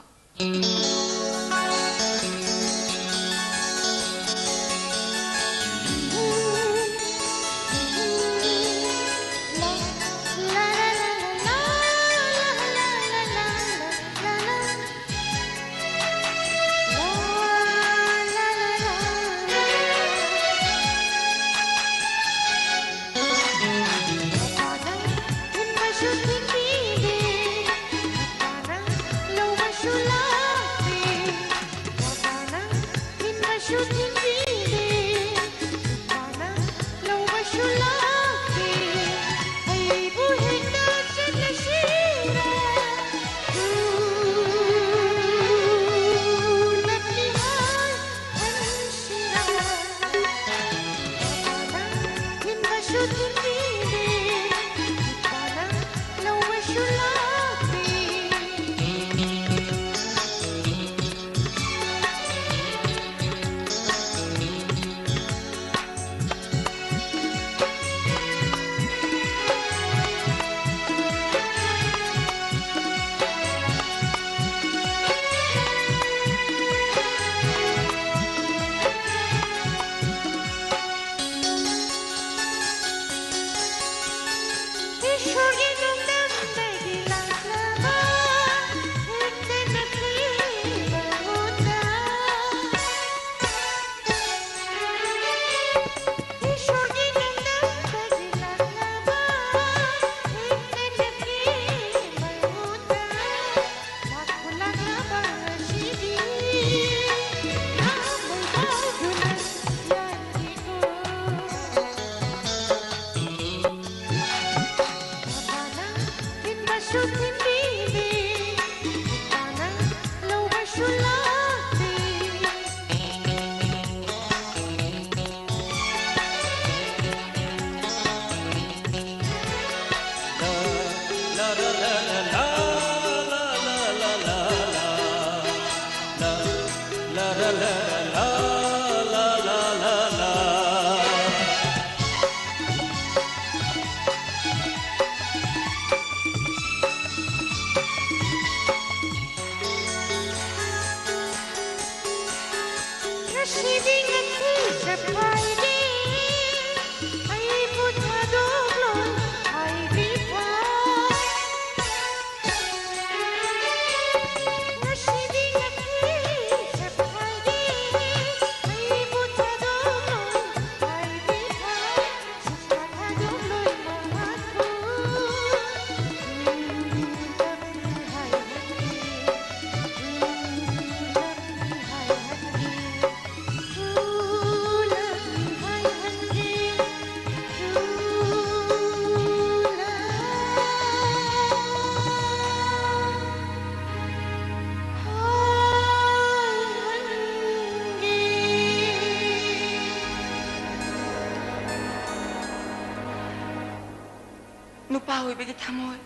Nupa hoy bagi thamoy.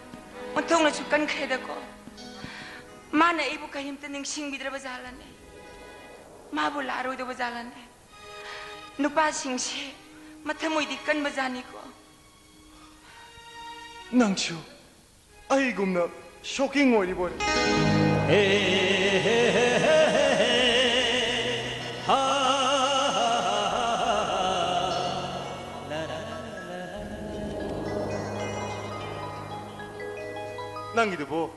Untong na chukan kreda ko. Mana ibu kahim taning sing bidra bazalan ne. Ma bularo do bazalan ne. Nupa sing se mathamoy di kan bazani ko. Nangchu. Ai gumna shocking oi boy. Nangidu bo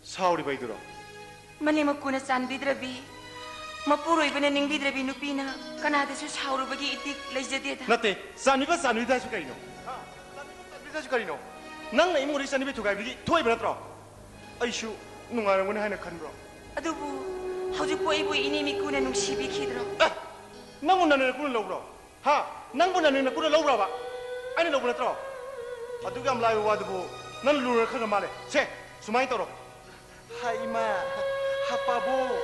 sauri baiduro. Mane makuna san bidrabi. Mapuroi bana ning bidrabi nupina kanada su sauru bagi itik leijade da. Nate sani da su kaino. Ha sani da su kaino. Nang nai mori sani be tugai bigi thoi bana tro. Aishu nungarang ngone haina khanbro. Adubu hauju ko ibu ini mikuna nung sibi khidro. Nang unna ne kun lobro. Ha nang bunna ne kun lobro ba. Aina lobro tro. Adu gam lai wa dubu nan lura khana male. Se sumai toro. Hai ma hapabo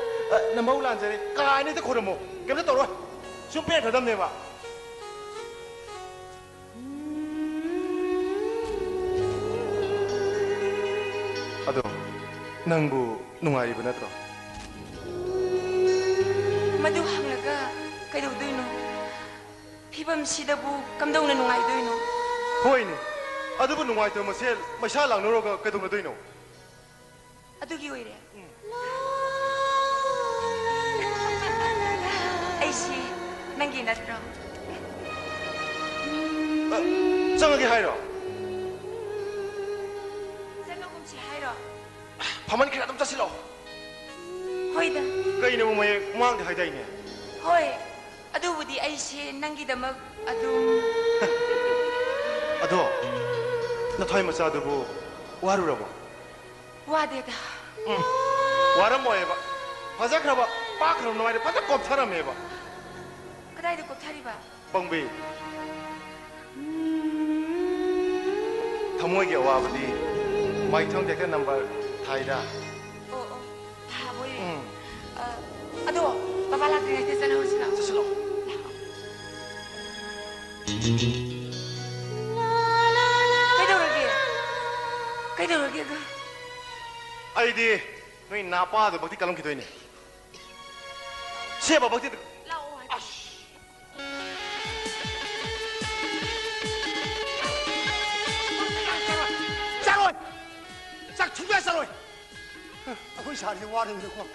namau lanjare ka ni te khormo. Kem toro. Sum pe thadam ne ba. Ado nangbu nungai ba natro. Madu hanglaga kaido doino. Phibam sidabu kamdong na nungai doino. Hoine. Adubu nungai to masel masha lang no ga kaido na doino. Adugi oire. Aishi nangi natro. Sangagi hairo. Sanogum si hairo. Paman kira tum tasilo. Hoida. Kaine mo may mang haidai ne. Hoi. Adubudi aishi nangi damak adum. Ado. Na thai masa adubu waru rabo. Wadeda. Waram mo eba. Faza kraba pa kram no ai faza kop thara meba. Kadai de kop thari ba. Pangbe. Thamoi ge awabadi mai thong de number thaida. Oh oh. Ha boy. Ado baba la de te sana usla. Silo. Kaido lagi ga. Ai di noi napa do bakti kalam ki doine. Se ba bakti. Lao ai. Saroi. Sak chuya saroi. Akoi sari warin de ko.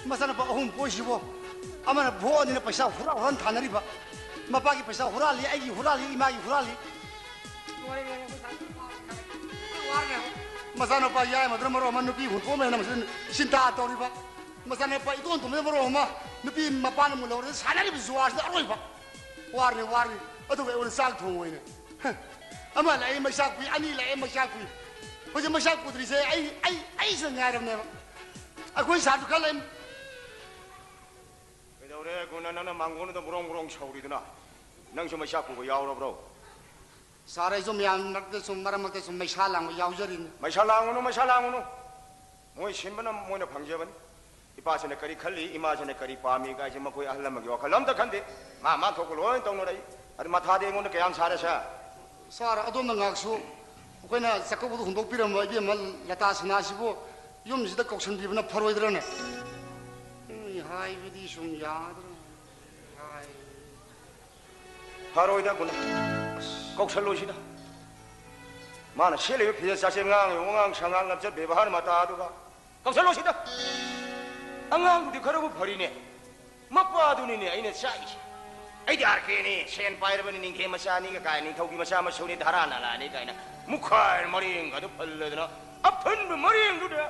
Masana ba ahum poisibo. Amana bo ni paisa hura ran thanari ba. Mapa ki paisa hurali ai ki hurali ima ki hurali. Masana pa yai madra maro man nupi hunpo me nam sinta tori ba. Masana pa ikon tumne maro ma nupi mapan mu lor sanari bizwas da aroi ba. Warni adu be ul sak thong oine. Ama lai masak pi ani lai masak pi. Ho je masak putri se ai se ngaram ne ba. Akoi sa tu khalem. Kedaure guna nana mangonu da murong chauri-duna. Nang suma shaku ko yauro bro. Sarai zum yang nak de sum maram te sum masalang yaw jarin. Masalangono. Moi simbana moina phangjebani. Ipasane kari khalli imajane kari pami ga jema koi ahlam gi wakhalam ta khande. Ma thokul hoin tongno rai. Ar matha de ngon kayam sare sa. Sara adom na ngaksu. Koina sakko bu hundok piram wa bi mal lata sinasibo yum sida koksan bi bana pharoidrane. Hai bidi sum yadra. Hai. Pharoida guna. Koksalosida. Mana shele phe sa se ngang sangang ngam chat bebahar mata duga. Koksalosida. Angang di kharabu pharine. Mappa ꯑꯗꯨꯅꯤꯅꯦ ꯑꯩꯅ ꯆꯥꯛꯏꯁꯦ ꯑꯩꯗꯤ ꯑꯥꯔꯀꯦꯅꯤ ꯁꯦꯟ ꯄꯥꯏꯔꯕꯅꯤ ꯅꯤꯡꯊꯦꯝ ꯃꯆꯥꯅꯤꯒ ꯀꯥꯏ ꯅꯤꯡꯊꯧꯒꯤ ꯃꯆꯥ ꯃꯁꯨꯅꯤ ꯙꯔꯥ ꯅꯥꯂꯥꯅꯤ ꯀꯥꯏꯅ ꯃꯨꯈꯥꯏ ꯃꯔꯦꯡꯒꯗꯨ ꯐꯜꯂꯗꯅ ꯑꯐꯟꯕ ꯃꯔꯦꯡꯗꯨꯗ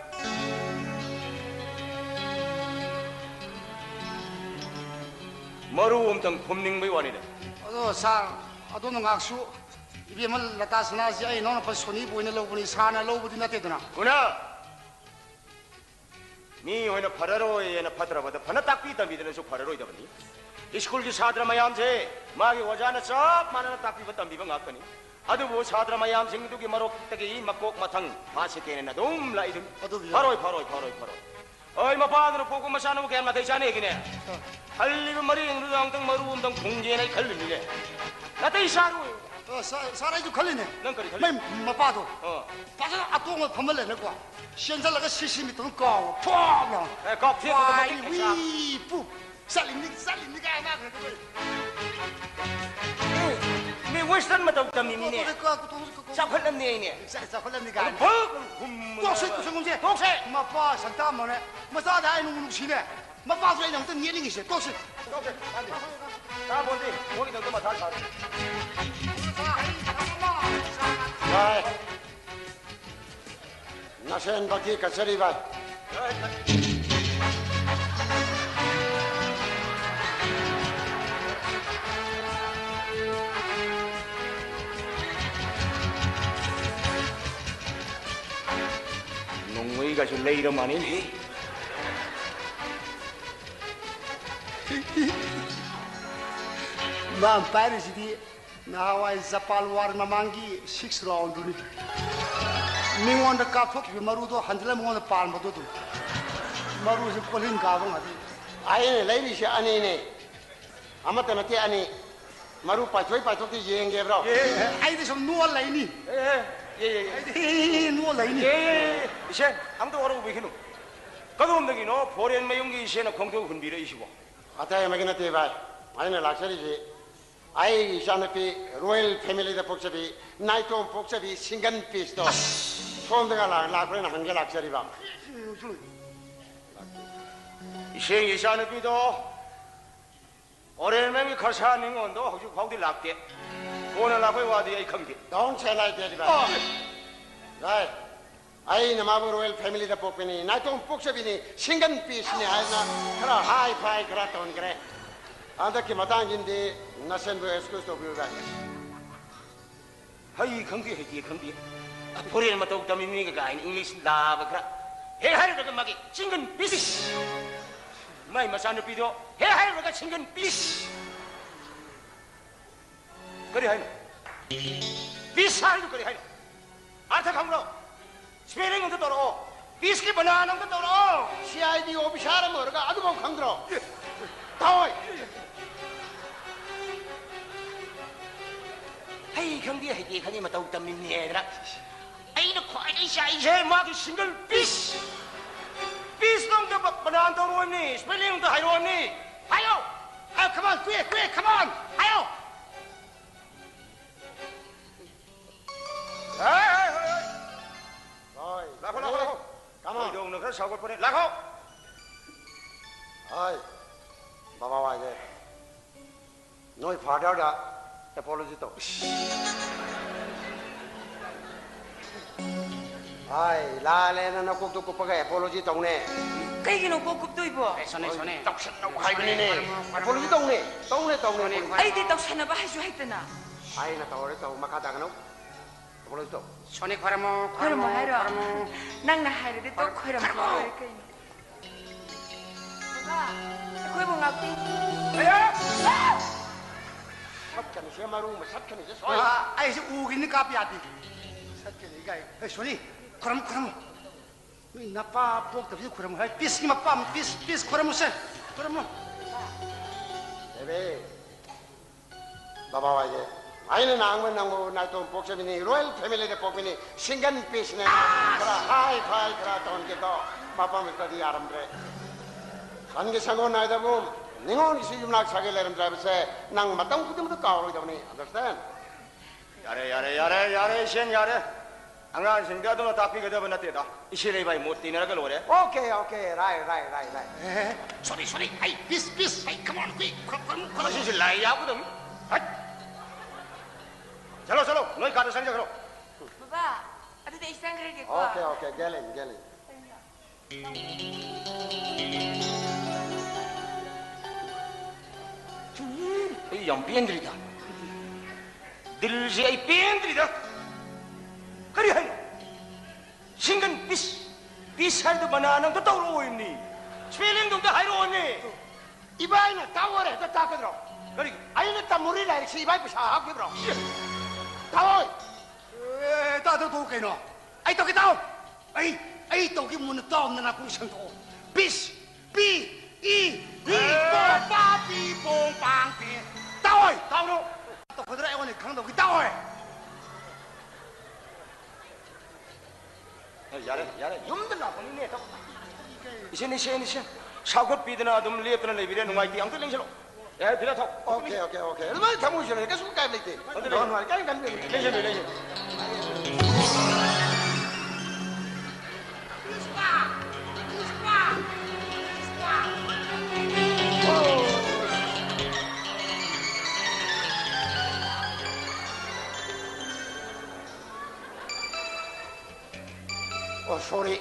ꯃꯔꯨ ꯑꯝꯇꯪ ꯐꯨꯝꯅꯤꯡꯕꯩ ꯋꯥꯅꯤꯗ ꯑꯗꯣ ꯁꯥꯔ ꯑꯗꯣꯝꯅ ꯉꯥꯛꯁꯨ 이비에만 라타스나지 아이 너는 벌써 손이 보이는 로브니 사나 로브디 나대더나 구나 미 오이나 파라로에나 파드라바다 파나 딱비 담비드는 저 파라로이다 보니 이스쿨기 사드라 마얌제 마기 와자나 sap만하나 딱비바 담비바 ngakani 아두보 사드라 마얌 생두기 마록 딱이 막곡 마탕 바시케나 돔 라이든 파로이 어이 마파드로 보고 마사노 게마 대자네 기네 할리브 머리 응루당당 머루운당 공제나 걸리네 나때 이사로 사라이도 걸리네. 매 마빠도. 빠져 아동을 범을래 내고. 현장라가 시시미 돈 거. 폼. 커피 위부. 살림니가 아마 그래. 미 웨스턴 마도 담미미네. 자팔람네 이네. 자팔람니가. 뭐 독세 무슨 독세. 마빠 산타모네. 마사다 아이 누구시네. 마빠도 이냥 뜬 예능이시. 독세. 안돼. 다 본디. 거기 좀 다 사. Vai. Nasen bagi kasari vai. 농무이가 좀 레이러 많이. 만 파리시디 나와이 자팔 war mamangi 6 round duni ningonda kaphok bi marudo handle mongonda palmado du maru se polin gawang adi Ai lai si ani ne. Amata nati ani. Maru pachoi ti yenge bro. ai de som nuo lai ni nuo lai ni 이제 아무도 어려고 비키노. 가도 없는 너 보렌 매용기 이제는 공도 흔비려 이시고. Ata magina te vai. Ai na laksari ji. Ai shanapi royal family da poksabi naito poksabi singan piece to. Sondaga la kore na hange laksari ba. 이제 예산을 비도 어레맹이 가사는 건도 혹시 거기 락대. 오늘 나고 와디 이 컨기. Don't say like that ba. Right. Ai na mabu royal family da pokpini naito poksabi ni singan piece ni ai na kara high five kara ton kare. Anda ki matangindi nasen bo excuse to biuga. 하이 컨기 해디 컨기. 보렌 마도 담미미가 가인 잉글리시 나바크라. 해하르가 막이 싱근 비스. 마이 마산을 비도 해하르가 싱근 비스. 그래 하이. 비스하르도 그래 하이. 아타 감로. 스페링 것도 떨어. 비스키 바나나 것도 떨어. CID 오피샤라 뭐가 아주 뭐 강들어. 다오이. 하이 경비 해디 가니 마도 담미미 얘들아. 아이는 과이 샤이제 마기 싱글 비스. 비스동도 바나나 떨어오니. 스페링도 하이로니. 하요. ah come on quick come on 하요. 하이. Rồi, 라고. Cảm ơn. Đường nó sao có đấy. 라고. Ơi, bà ai vậy? Nói phá đéo đã, apology to. Ai, la lên nó cũng có cái apology to nè. Kailan ko kupto ibo? 손에. Tóc nó hay cái này. Apology to nè. Ay di taw sana ba hasu haytana? Ai na tao đấy tao mà khát nó. Apology to. 손에 걸어모 Koram hayro. Nang na hayro di to koram ko kay. Ba, koy mo ngapti. Sắp cái này sẽ maru mà sắp cái này sẽ soi. ai se ugini kapiati satke gai hey soni koram ni napa pok tabi koram hai pis ki mapam pis koram se koram Bebe. Bà ai vậy? Ai na nang na to pok sa bini royal family de pok bini singan piece na. Kara high five kara ton ke to. Papa mi tadi aram re. San ke sangon na da bum. Ningon isi jumnak sage leram driver se nang matang kudu mudu kaw ro ni. Understand? 야래 셴 야래. 안간 생각도 너 답이 그대로 나대다. 이시레 바이 못 뛰는 걸 오래. Okay. Right. sorry hey pis hey come on quick 야이 야구등. चलो चलो नोई काटे संजय करो बाबा अरे तो इस तरह के ओके ओके गेलिन गेलिन ये यम पेंद्री था दिल से ये पेंद्री था करी है सिंगन पीस है तो बनाना तो तौरो इन्हीं स्पेलिंग तो है रो ने इबाई ना तावरे तो ताकत रो करी आई ने तमुरी लाइक सी इबाई पिछा हाफ के रो ताओ ta to to cái nó ai to cái tao ai to cái muốn tao nó cũng sang to bis bi i bi bo ba bi bong bang bi tao ơi tao đâu to cái đấy ông này khăng đầu cái tao ơi यार युम्द ना पनी ने तो इसे सागत पीदना तुम लेतना ले बिरे नुमाई की अंक लेंगे चलो यार फिर तो ओके ओके ओके तो मैं थमू चले कैसे को काय लेते तो नुमाई काय कर ले Oh sorry.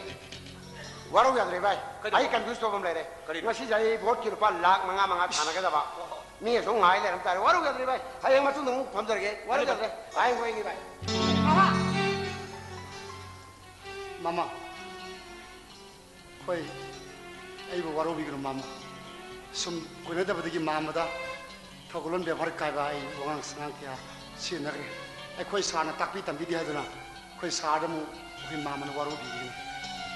Waru yang lebai. Ai confused to bom le re. Ngasi jai vote ki rupa lakh manga thana ka daba. Mi so ngai le ram ta waru yang lebai. Hayang ma tu nung pham jar ge. Waru yang le. Ai ngoi ni bai. mama koi ai bo waru bi gro mama sum koi da ba gi mama da thogolon be bhar kai bai wang sang kya si na re ai koi sa na tak pi tam bi di ha duna koi sa da mu koi mama na waru bi gi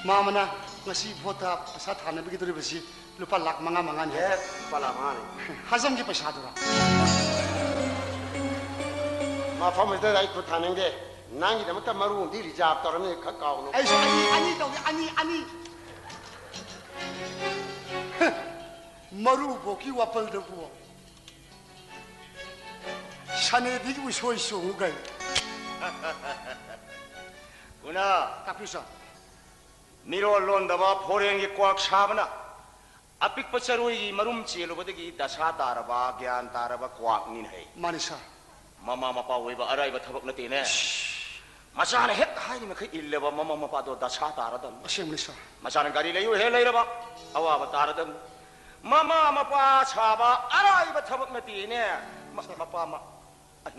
mama na ngasi vota pasa thana bi gi dori basi lupa lakh manga ni yes lupa lakh manga ni hazam gi pasa dura ma pham de dai ko thaneng de nangi da mata maru di rijab tor me kha kaw no ai so ani to ani maru bo ki wapal de bo shane di ki so so gai una tapisa निरो लोन दबा फोरेंगे क्वाक साबना अपिक पचरुई मरुम चेलो बदगी दशा तारबा ज्ञान तारबा क्वाक निन है मानिसा ममा मपा वेबा अराइबा थबक नते ने मचाने हेक हाई मखै इल्लेबा ममा मपा दो दशा तारदन असेमनिसा मचाने गाड़ी लैयो हे लैरबा अवाबा तारदन ममा मपा छाबा अराइबा थबक नते ने मपा मा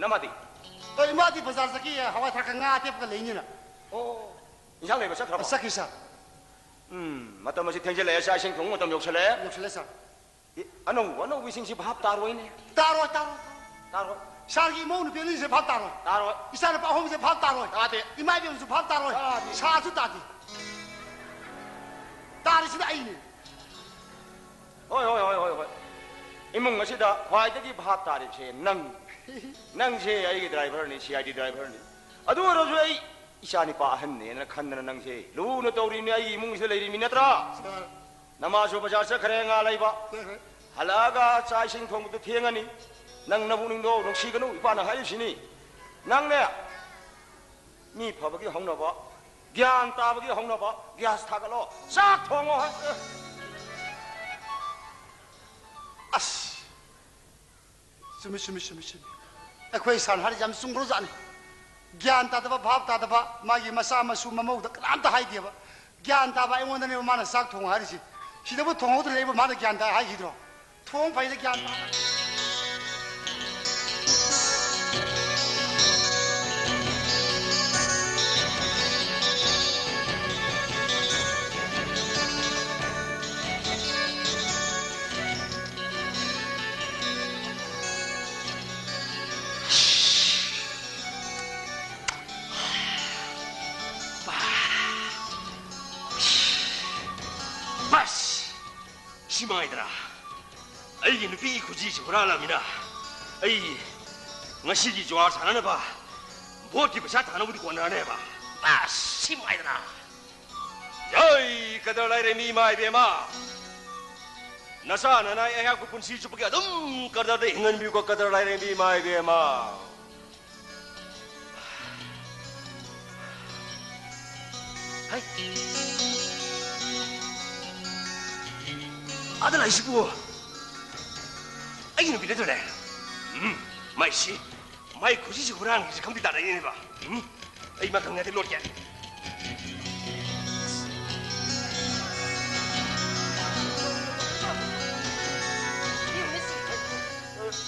नमादी ओइ मादी बाजार सकी हवा थका nga tep ka leini na ओ इंसान लेबा सखरबा sakisa मतलब मसी थेंजे ले सा सिंग थोंग मतलब योक्सले sa अनो विसिंग भाप तारोय ने taro sargi mo nu peli se bhat taro isana pa hom se bhat taro ताते imai bi se bhat taro sa su tati tari si ai ni ओय इमुंग असिदा ख्वाइदगी भाप तारि छे नंग छे आइगे ड्राइवर नि सीआईडी ड्राइवर नि अदु रजु आई इशानी पा हन्ने न खन्नन नंग छे लून तौरी नि आई इमुंग से लेरी मिनत्रा नमाजो बाजार से खरे nga लैबा हलागा चाय सिंग थोंग तो थेंगनी नंग नबुनिंग दो नोक्सिगनु इपाना हाइसिनी नंग ने मी फबगी होंगनबा ज्ञान ताबगी होंगनबा ग्यास थागलो चाक थोंगो as sumi akhoi san har jam sungro jan gyan ta da bhab ta da ba magi masa masu mamau da kan ta hai dia ba gyan ta ba engon ne ma na sak thong hari si si da bu thong ho de le ba ma da gyan ta hai hidro thong pai da gyan ta 시마이드라 아이기 누피 구지지 보라라미나 아이 ngasi기 좋아 사나나 봐 뭐기 버사 다나 우리 권하네 봐 아 시마이드라 야이 까달라이레 미마이 베마 나사나 나이 애야 구분 시주부게 좀 까달라이 흥은 비고 까달라이레 미마이 베마 하이 아들 아이시고 아이는 비례더래 mai si mai ku si hurang si kham ti ta dai ni ba ai ma khang ne ti lot ke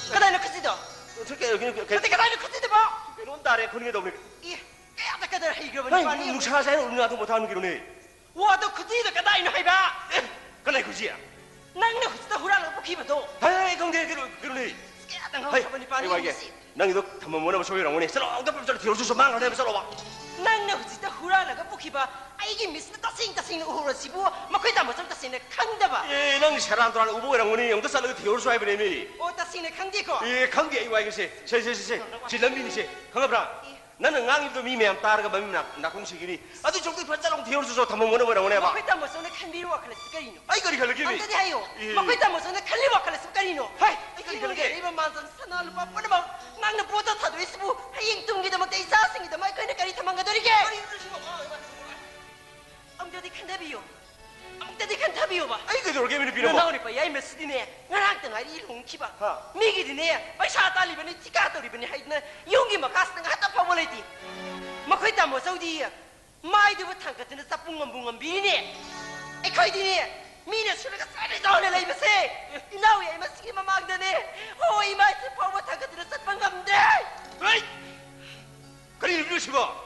Kadai no kasi do. Tapi kadai no kasi do ba? non tare khuni do ni Kaya ta kadai hai gro ba ni. nu sa sai nu na tu mo than ki do ni Wa do kasi do kadai no hai ba? kanai ku ji Nang no kasi do hurang lo ki ba do. hai kong de ki do ni Kaya ta ngau sa ba ni pa ni. nang ido tham mo na so yong ni sa lo da pa ti ro so mang na sa lo ba Nang no kasi do hurang lo bu ki ba? Ai gi miss na tasing u ro si bu. Ma khoi ta mo sam tasing na khang da ba. 예, 난 사람 돌아 우보 이런 거니 영도 살로 되올 수 있는 미. O tasing na khang di ko. 예, 강게 이와 이것이. 질런민이시. 강아브라. 나는 강입도 미매암 따라가 맘이나 나공식이니. 아주 정도 발자랑 되올 수서 담아 모는 거라 오네 봐. Ma khoi ta mo sam na khan bi ro wa khala sikari no. 아이 거리 갈기. Ang tadi hayo. Ma khoi ta mo sam na khan li wa khala sikari no. Hai, ai ko ge iba man sam sanal pa pa ma. Nang na boda ta do isbu. Haying tung gi da mo te isa sing da mai ko na kari tamang ga do ri ge. Ang jadi khan da biyo. Ang jadi khan da biyo ba. 아이 그 저렇게 미는 비는 Nang 봐. ni pa yai mesdine. Ngarang tan hari lung ki ba. Mi gi dine. Pai sa ta li bani tika to ri bani hai na. Yong gi ma kas na hata pa mo lai ti. Ma khoi ta mo sau di. Mai du thang ka tin sa pung ngam bi ni. Ai khoi di ni. Mi ne su ga sa ni do ne lai ba se. Inau ye ma sigi ma mang da ne. Hoi mai si pa mo thang ka tin sa pang ngam de. 아이. 그리 이리 싶어.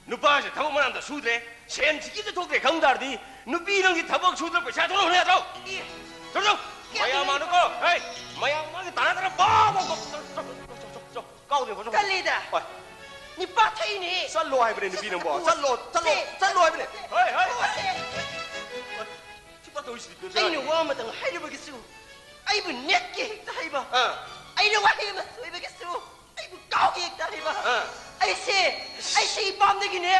누빠지 타고 만한다 수드래. 센지기도 독대 강다르디. 누비는 게 타박 수들 거 자 돌아 줘. 저. 마야 마는 거. 에이. 마야 마는 따라따라 봐. 까우들 보자. Kalida. Ni pa thai ni. 살로 하이브네 누비는 뭐. 살로 하이브네. 에이. 집밥도 올 수도 있거든. Ai no wa ma tang hai ba gi su. Ai bu net ki ta hai ba. Ai no wa hai ma su ba gi su. Ai bu kau ki ta hai ba. Ai se bom de gi ne.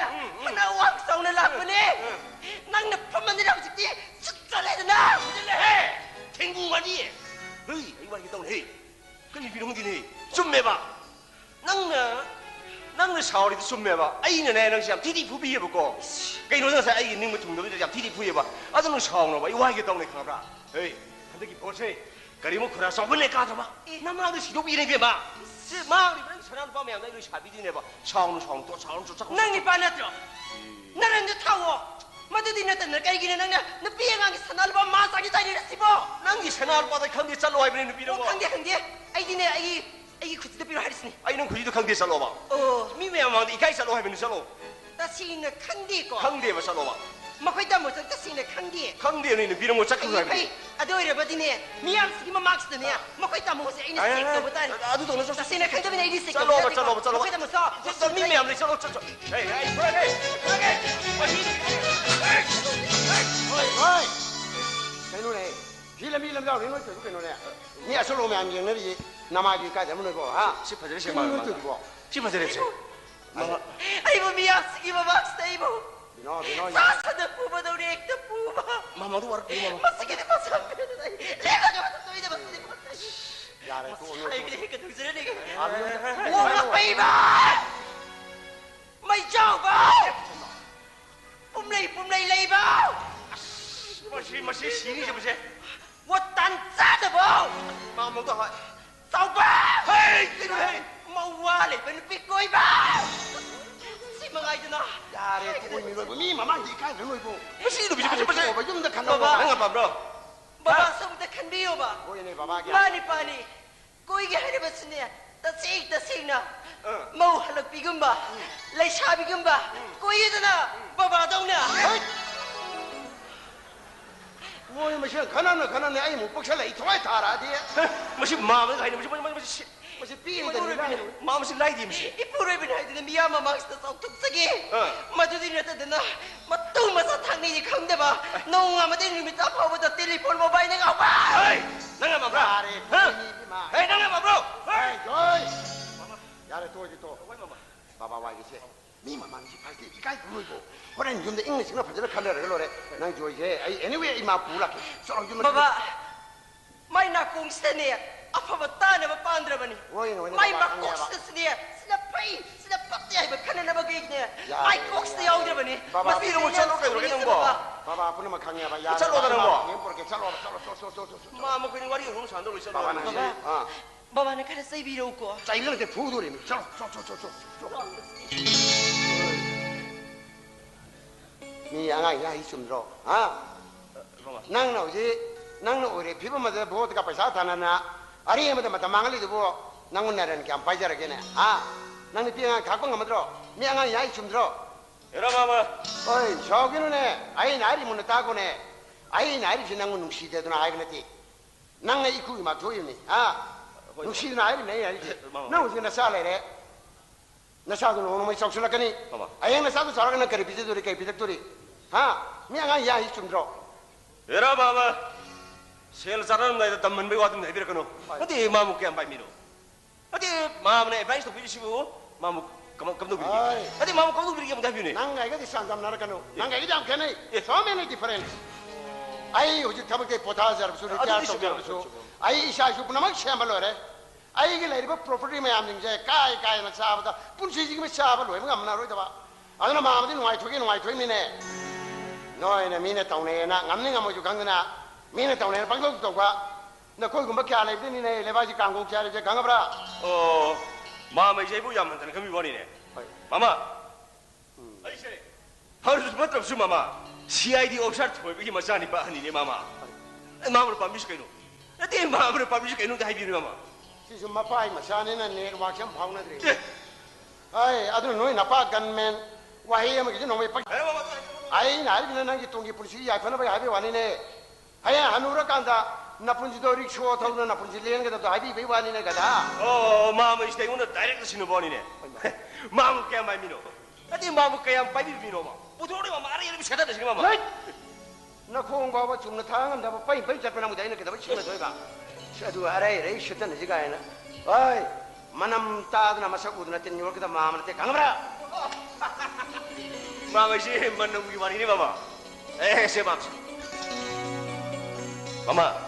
Na wa song na la pa ne. Nang na pa man ni ra ji ti. Chut le na. 해. 탱궁만이. 에이, 이거 이게 해. 그니 비는 거니. 좀 매봐. 낭나 사월이도 좀 매봐. 아이는 애는 시험 디디 부비 해보고. 그이 노선사 아이 있는 거 중도도 좀 디디 부비 해봐. 아들은 사오는 봐. 이거 이게 똥내 가라. 에이, 한대기 보세. 그리 뭐 그라 소분내 가져봐. 남라도 시도비 이래 봐. 마을이 그런 사람 보면 나 이거 샤비디 내봐. 사오는 또 사오는 쫓아. Nang ni pa na to. Naran de tawo. Madudi na tan na kai gi na nang na pi ang sanal ba ma sa gi ta ni si bo. 낭이 새날 바다 강대 잘로 와이브네 비는 O 거. khang de ai di ne ai khut de pi ro haris ni. 아이는 그리도 강대 잘로 봐. 미매야 망데 이까이 잘로 와이브네 잘로. Ta si na khang di ko. 강대 봐 잘로 봐. Ma khoi ta mo ta si na khang di. 강대는 비는 거 착각 Ai 와이브네. adoi re ba di ne. Miam si ma max de ne. Ma khoi ta mo se ai ni se ko botan. 아도 너 Ta si na khang de ne ai se ko. 잘로 봐 잘로 봐 잘로 봐. Khoi ta mo sa. 저 미매야 잘로 저. 에이 에이 그러게. cái nó này khi làm gì làm sao thì nó chửi cái nó này nhẹ số lô mẹ miệng nó gì nằm ai thì cái gì nó có ha 싶어져 cái nó chửi có 싶어져 했지. Ai mo miam si ma max de mo. nó Sa sa de pu ba do re ek de pu ba. 마마도 와라 마마. Ma sige de pa sa pe de dai. Le ga ga to ide ba si ba. ra đây tôi Ai cái cái thứ gì đấy. nó Wo ma pai ba. Mày chào ba. Pum lay ba. 마시 신이 좀 보세. Wo tan sa de bo. 마마도 하. Sao ba. 헤이 헤이. Mau wa le ben pi koi ba. Si ma ngai na. ra đây tôi mình nuôi mi mà mang gì cái nó nuôi cô 마시도 비지 마시. mà chúng ta khăn Baba. đâu anga 밤로. Baba som ta khan biyo ba. ôi này bà kia Mani pani. Koi ge hare ba sine. Ta sing na. Mau halak pi gum ba. Lai sha bi gum ba. Koi da na. Baba dong na. ôi mà sao khăn này ai một bốc xe lại thoái thả ra đi 마시 마마가 아니 마시 mà sao pi người ta đi ra 마마시 라이디 마시. Ipure bin hai de miya ma max ta sok tuk sagi. Ma ju din ta na. Ma tu ma sa thang ni kham de ba. No nga ma de ni ta phaw ba ta telephone mobile na ga ba. 헤이. 나가 마브라. 헤이 나가 마브로. Hey, rồi. Ra đây tôi bà cái xe. Mi mà mang gì phải cái nuôi cô. Có nên dùng để English nó phải rất khăn rồi rồi đấy. Năng rồi thế. Anyway, mà phụ là sao dùng Baba. Mai na kung ste ne. Apa ba ta na ba pandra ba ni. Mai ma kung ste ne. Sila pai, sila pakti ai ba kana na ba gig ne. Mai kung ste yaw de ba ni. Ma piro mo chalo kay roke nang bo. Baba puno makangya ba ya. Chalo da nang bo. Porque chalo. 마마 그냥 와리 형 산다고 있어. Baba na siya. 마마는 가라 쎄비로고. 자 이거는 내 부도리니. 저. 니 양아 야 이좀 들어. 아. 낭나 오지. 낭나 오래 피부마다 보드가 पैसा 타나나. 아리에마다 마다 망을리도 보. 낭은 나라는 게 안 빠져라게네. 아. 낭니 비양 갖고 가면 들어. 니 양아 야 이좀 들어. 여러 마마. 어이 저기는 애. 아이 나리 문을 따고네. 아이 나리 지나고 눈시대도나 아이그네티. 낭나 이쿠기 막 조이니. 아. 눈시대나 아이리 내 알지. 나 오지 나 살래래. 나 사도 너무 썩슬라까니. 아이 나 사도 살아가는 거리 비대도리 게 비대도리. 아. 니 양아 야 이좀 들어. 여러 마마. 셀 사람 나이다 담만 배워 왔던 애비를 끊어. 어디 마무 깨안 바이미노. 어디 마음에 에바이스 비시고 마무 감독 비리. 어디 마무 감독 비리 못 하비네. 낭가 이거 산담 나라카노. 낭가 이게 안 되네. So many difference. 아이 오지 타볼 때 보타자 무슨 이렇게 할 수. 아이 이샤슈 분만 챵말로래. 아이 이게 레이버 프로퍼티 매암 등제 까이나 차보다 분시 지금 차벌로 왜 뭐가 나로 봐. 아나 마음이 노아이 토이미네. 너희는 미네 타오네나 남는가 뭐주 강그나. 미네 타오네 방송 또가. 나 거기 뭐 캐알레 비니네 레바지 강고 캐알레 제 강가브라. 마마 이제 뭐 야만다는 그미 원이네. 마마. 아이씨. 하루 좀 맞다 없어 마마. CID 옵션 보이기 맞자니 봐 아니네 마마. 마마를 밤미시게노. 어디 마마를 밤미시게노 다이비네 마마. 지금 마파이 마샤네나 네 와켐 파우나드리. 아이 아들 너희 나빠 간맨 와이야 뭐 이제 너무 빡. 아이 날비는 난기 동기 불시 야편을 봐 하비 와니네. 아야 하누라 간다. 나쁜 짓도 릭쇼 타고는 나쁜 짓 내는 게도 하비 배 와니네 가다. 마마 이제 오늘 다이렉트 신는 번이네. 마마 깨 마이미노. 어디 마마 깨야 바이비미노 마. 보도리 마마 아래 이름이 세다 되시네 마마. 나 공과와 죽는 타항은 다 빠이 빠이 잡혀나무 다이는 게다 치면 돼가. 샤두 아래 레이 셔던 지가 아니나. 어이 만남 따드나 마사고 우드나 때 뉴욕에다 마마한테 강아라. 마마 이제 만남 우기 와니네 마마. 세 마마. 마마.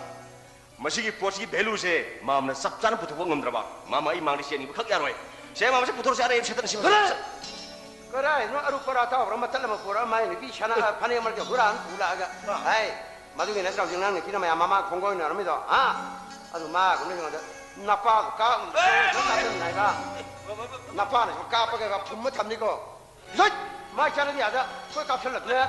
마시기 보시기 벨루세 마음나 쌉자는 붙어보 ngầm 마마 이 망리 시행이 뭐 야로해 제 마음에 붙어서 아래 임시했던 시면 그래 너 아루 거라타 그러면 탈라마 보라 마이 비샤나 파네 말게 후란 울라가 아이 마두게 내가 정난 기나 마마 공고는 아닙니다 아 아주 마 그러는 거 나빠 까 나가 나빠는 까빠가 분모 탑니고 너 마이차는 야자 소리 깝슬라 그래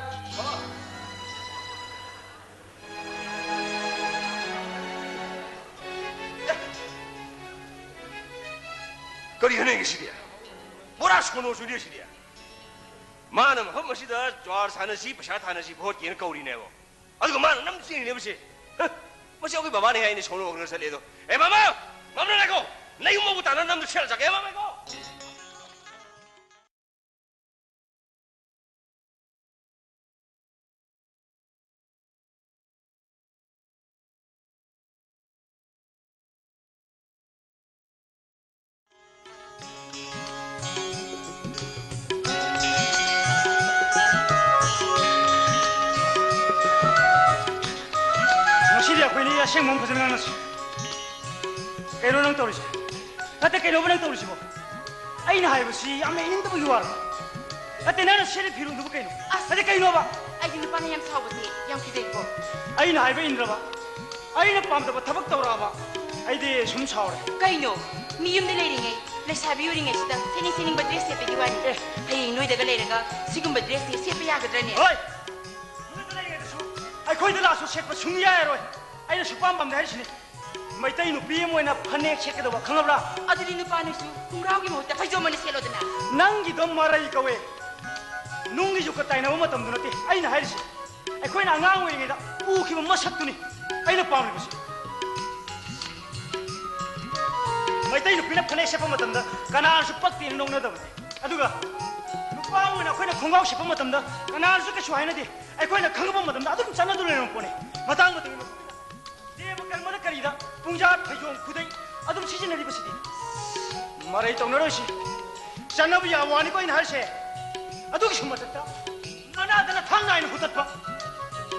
거리 현행의 시리야 뭐라 소노 소리의 시리야 마는 헛것이다 좌 사는 시 부샤 타는 시 보호 끼는 거울이네요 아이고 마는 남친이 내보시 뭐지 여기 마마네 하이니 소노 그런 살려도 에 마마 마마라고 내 이거 먹고 다른 남도 취할 자게 마마 이거 생몸 고생하는 시. 깨로는 떠오르시. 나때 깨로는 떠오르시 뭐. 아이나 하이버시 아메 인도 유알. 나때 나는 시를 비로 누구 깨노. 나때 깨노 봐. 아이는 빠는 양 사오지. 양 기대고. 아이나 하이버 인도 봐. 아이나 밤도 봐 타박 떠오라 봐. 아이디 숨 차오래. 깨노. 미움들 내리게. 레사비 우링에 시다. 세닝 버드레스 세페기 와니. 하이 노이다가 내려가 지금 버드레스 세페 야거드라니. 어이. 노이다 내리게 수. 아이 거기다 나서 셰프 중야야로. 아이는 숙밤밤 내시니 마이타이 누피 모이나 파넥 셰케도 봐 강합라 아들이 누파는수 공라오기 못해 파이저머니 셀로드나 낭기 더 말아이 까왜 농기 죽고 따이나 엄마 덤도 나티 아이나 하이시 아이 코이나 안강 오잉이다 우기면 마삭두니 아이나 빠는 것이 마이타이 누피나 파넥 셰프 마탐다 가나수 빡띠는 농나다 아두가 누파 모이나 코이나 공강 셰프 마탐다 가나수 게 좋아하는데 아이 코이나 강급한 마탐다 아두 좀 잔나들려는 뻔해 마당 같은 거 kalmada karida pungja phayong khudai adum sizinari basidi marai tongnarosi janabu ya wani ko in harse adu ki shumatatta nana dana thangna in hutatpa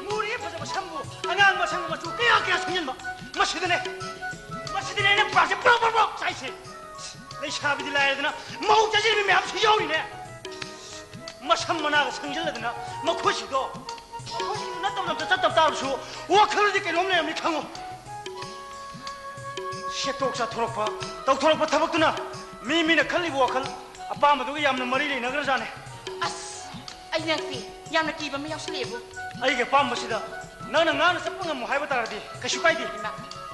muri phajaba sambu angang ma sangma chu kya sanyanba masidine ne prase pro saise nei shabi dilaidana mau jajiri me am sijawrine masammana sanjalladana makhosido natam tatap tarusu wa kharudi ke nomne amni khango ꯁꯦꯛꯇꯣꯛ ꯆꯥꯊꯣꯔꯛꯄ ꯇꯧꯊꯣꯔꯛꯄ ꯊꯕꯛꯇꯨꯅ ꯃꯤꯅ ꯈꯜꯂꯤꯕ ꯋꯥꯈꯜ ꯑꯄꯥꯝꯕꯗꯨꯒ ꯌꯥꯝꯅ ꯃꯔꯤ ꯂꯩꯅꯈ꯭ꯔꯖꯥꯠꯅꯤ ꯑꯁ ꯑꯩ ꯅꯪꯁꯤ ꯌꯥꯝꯅ ꯀꯤꯕ ꯑꯃ ꯌꯥꯎꯁꯜꯂꯛꯑꯦꯕꯨ ꯑꯩꯒꯤ ꯑꯄꯥꯝꯕꯁꯤꯗ ꯅꯪꯅ ꯉꯥꯡꯅ ꯆꯠꯄ ꯉꯝꯃꯣ ꯍꯥꯏꯕ ꯇꯥꯔꯗꯤ ꯀꯩꯁꯨ ꯀꯥꯏꯗꯦ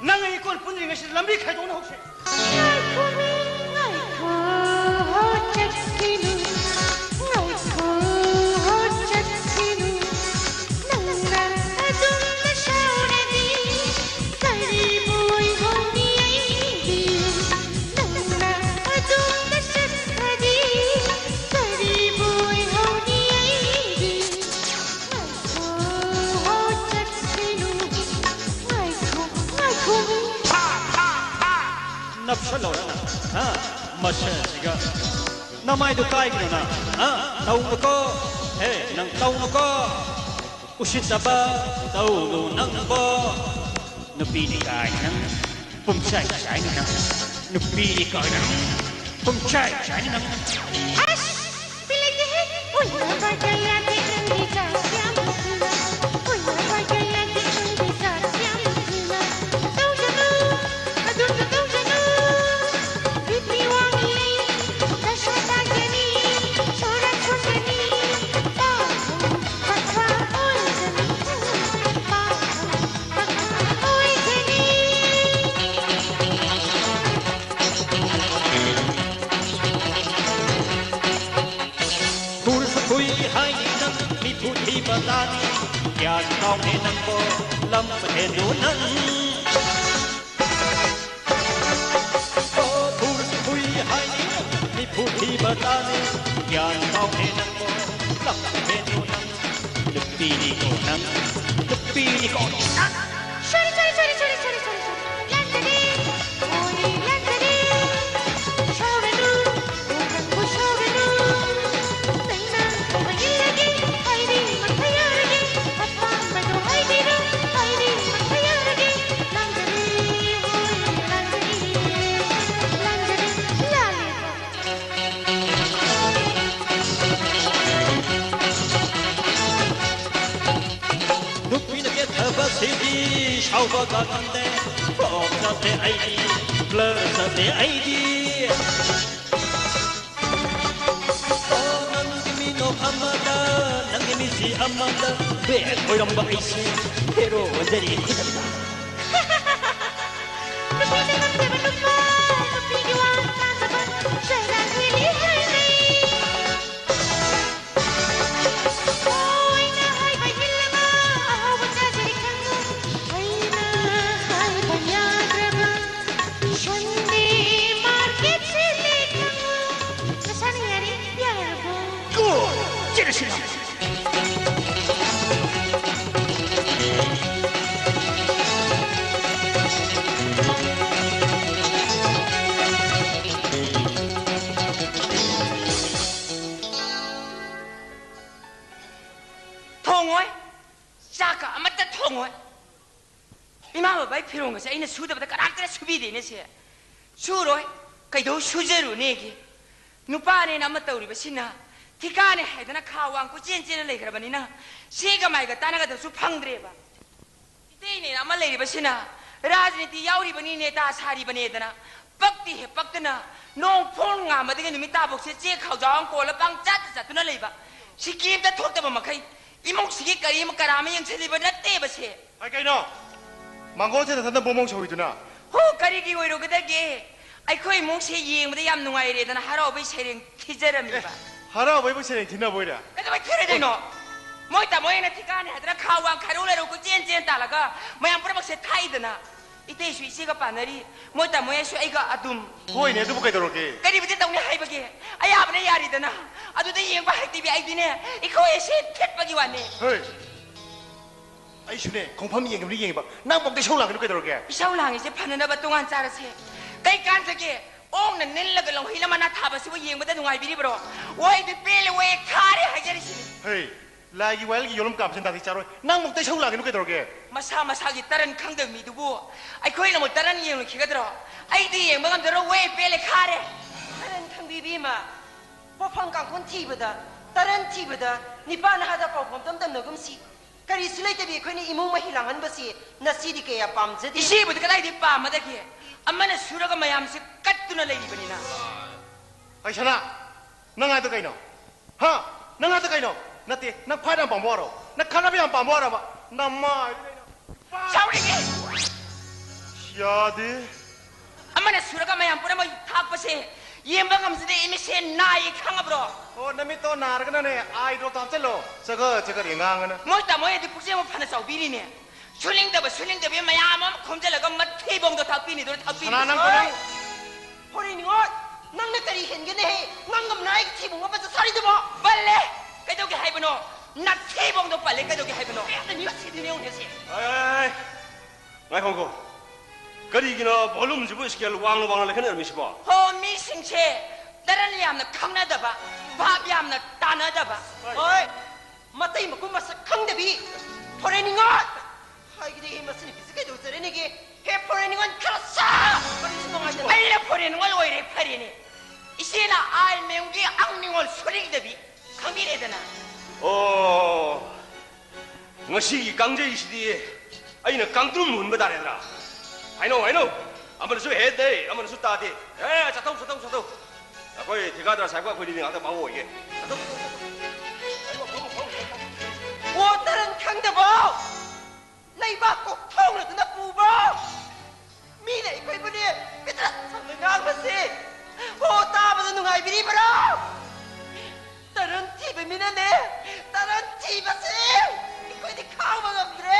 ꯅꯪ ꯑꯩ ꯏꯀꯣꯟ ꯄꯨꯟꯗ꯭ꯔꯤꯉꯩꯁꯤꯗ ꯂꯝꯕꯤ ꯈꯥꯏꯗꯣꯛꯅ ꯍꯧꯁꯦ 납설러라 마셔지가 나마이도 까이기로나 나오노코 낭 나오노코 우시다바 나오노 낭보 누비니 까이는 뿜차이 차이는 누비니 까이는 뿜차이 차이는 아쉬 빌리기 우리가 가야 되는 자시야 우리가 가야 되는 자시야 도저노 아둔도 도저노 비비왕이 다시다가니 소라 소세니 바카 오이제니 바카 오이제니 불사구이 하이는 미푸티 바다니 야나오네 낭보 람해도는 불사구이 하이는 미푸티 바다니 야나오네 낭보 람해도는 늑비니 고난 소리 란다리 오이 란다리 쇼베루 오랑고 쇼베루 땡나 오마이라기 하이리 마타야라기 아빠마도 하이리루 하이리 마타야라기 란다리 오이 란다리 늑비는 게타바시디 샤워가 간대 폼사테 아이디 플러사테 아이디 낭기미노 아마다 낭기미시 아마다 왜 고이런바 아이시 헤로 원자리 히다리다 찌르시라 통어이 자가 아마따 통어이 이마마 바이 필요한 것이 아이는 수다보다 까락까락 수비되네세 수로이 그이도 수제로 내기 누빠네 남았다 우리 바시나 티가네 해드나 카왕고 찐찐을 내그러버니나 시가 마이가 따나가다 수팡드레바 이때네 아마 레이바시나 라즈니티 야우리버니네 다 사리버네드나 뻑디 해 뻑드나 농폰 가마드게 놈이 따복세 찌 카우자왕 꼴라 빵 짜뜨짜뜨나 레이바 시기임다 톡다봐 마카이 이목시기 까리 이목까라면 영철리버나 떼바세 아이 까이노 망고한테 산다 뭐멍 저기드나 호 까리기 오이로 그다게 아이코이 몽시 예행보다 얌 농아이래드나 하루어버이 세령 티저럽니다 할아버지 세상 지나 보이라 그래도 왜 그래 되노 뭐이따 뭐이나 티가네 하더라 카왕 카롤레로 그 찐찐 따라가 모양 부러먹세 타이드나 이때 수 이시가 바늘이 뭐이따 뭐야 수 아이가 아둠 호이네 누구 가이도록게 까리부터 따오네 하이버게 아야버네 야리드나 아두다 예행바 할띠비 아이디네 이코에 시 캣박이 왔네 헤이 아이슈네 공파미 예행이 예행봐 난 먹대 샤울라 누구 가이도록게 샤울랑이지 파는나바 동안 짜르세 까이 깐저게 옹는 닐러글렁 휘라마나 타바시고 예행보다 농아이비리브로 와이드 뺄레 왜 카레 하자리시니 헤이 라기 와일기 요름 깜신 다시 짜로 난 먹대 샤울라 누구 가이도록게 마사마사기 다른 강덕 미두부 아이 거기는 뭐 다른 예행을 키가 들어 아이들 예행만 들어 왜 뺄레 카레 다른 탕비비마 보판 깡콘 티보다 다른 티보다 니반 하다 ጳ폼 덤덤 녹음시 그리 슬레이트비 그니 이몽마 희랑한 것이 나시디 게야 밤저디 이시부터 그다이 뒷밤마다기 amana suraga mayam se kattuna leibani na ai sana nang ai to kaino ha nang ai to kaino nate nang phai dam pambo ro na khana byam pambo ra ba namma sauri ke yade amana suraga mayam pura mai thak pase yembang amside imise nai khangabro o nami to nar kana ne ai do tam chalo chaga ringang na moi ta moi di puse mo phana sau biri ne suling da mayam am khomjalaga mathei bong do thak pi ni do thak pi sana nang ko hori ni ngot nang na kari hen gene he nang ngam nai thi bong ba sari de bo balle kai do ge hai bano na thi bong do balle kai do ge hai bano ya ni si di ne on se ai ngai khong ko 그리기나 볼륨 집을 시킬 왕왕을 그냥 미시고 호 미싱체 다른 얌나 강나다 봐 밥얌나 따나다 봐 어이 맞다이 먹고 맛 강대비 포레닝어 하이기데 이 맛은 비슷하게 도서래니게 해 포레닝은 크로스 빨리 포레닝을 오이래 파리니 이시나 알맹기 악링을 소리기대비 강비래드나 ngasi 강제 시대에 아이는 강도 문 거다래더라 I know. 아무나 수 해야 돼. 아무나 수 따야 돼. 에, 자동. 거기 대가들 살고 거기 있는 아까 방어 이게. 자동. 오늘은 강대보. 나이바 꼭 통을 듣나 부보. 미네 이거 이분이 비트라 성능 강버시. 오 따버서 누가 비리버로. 다른 집에 미네네. 다른 집에서 이거 이제 가오만 없더래.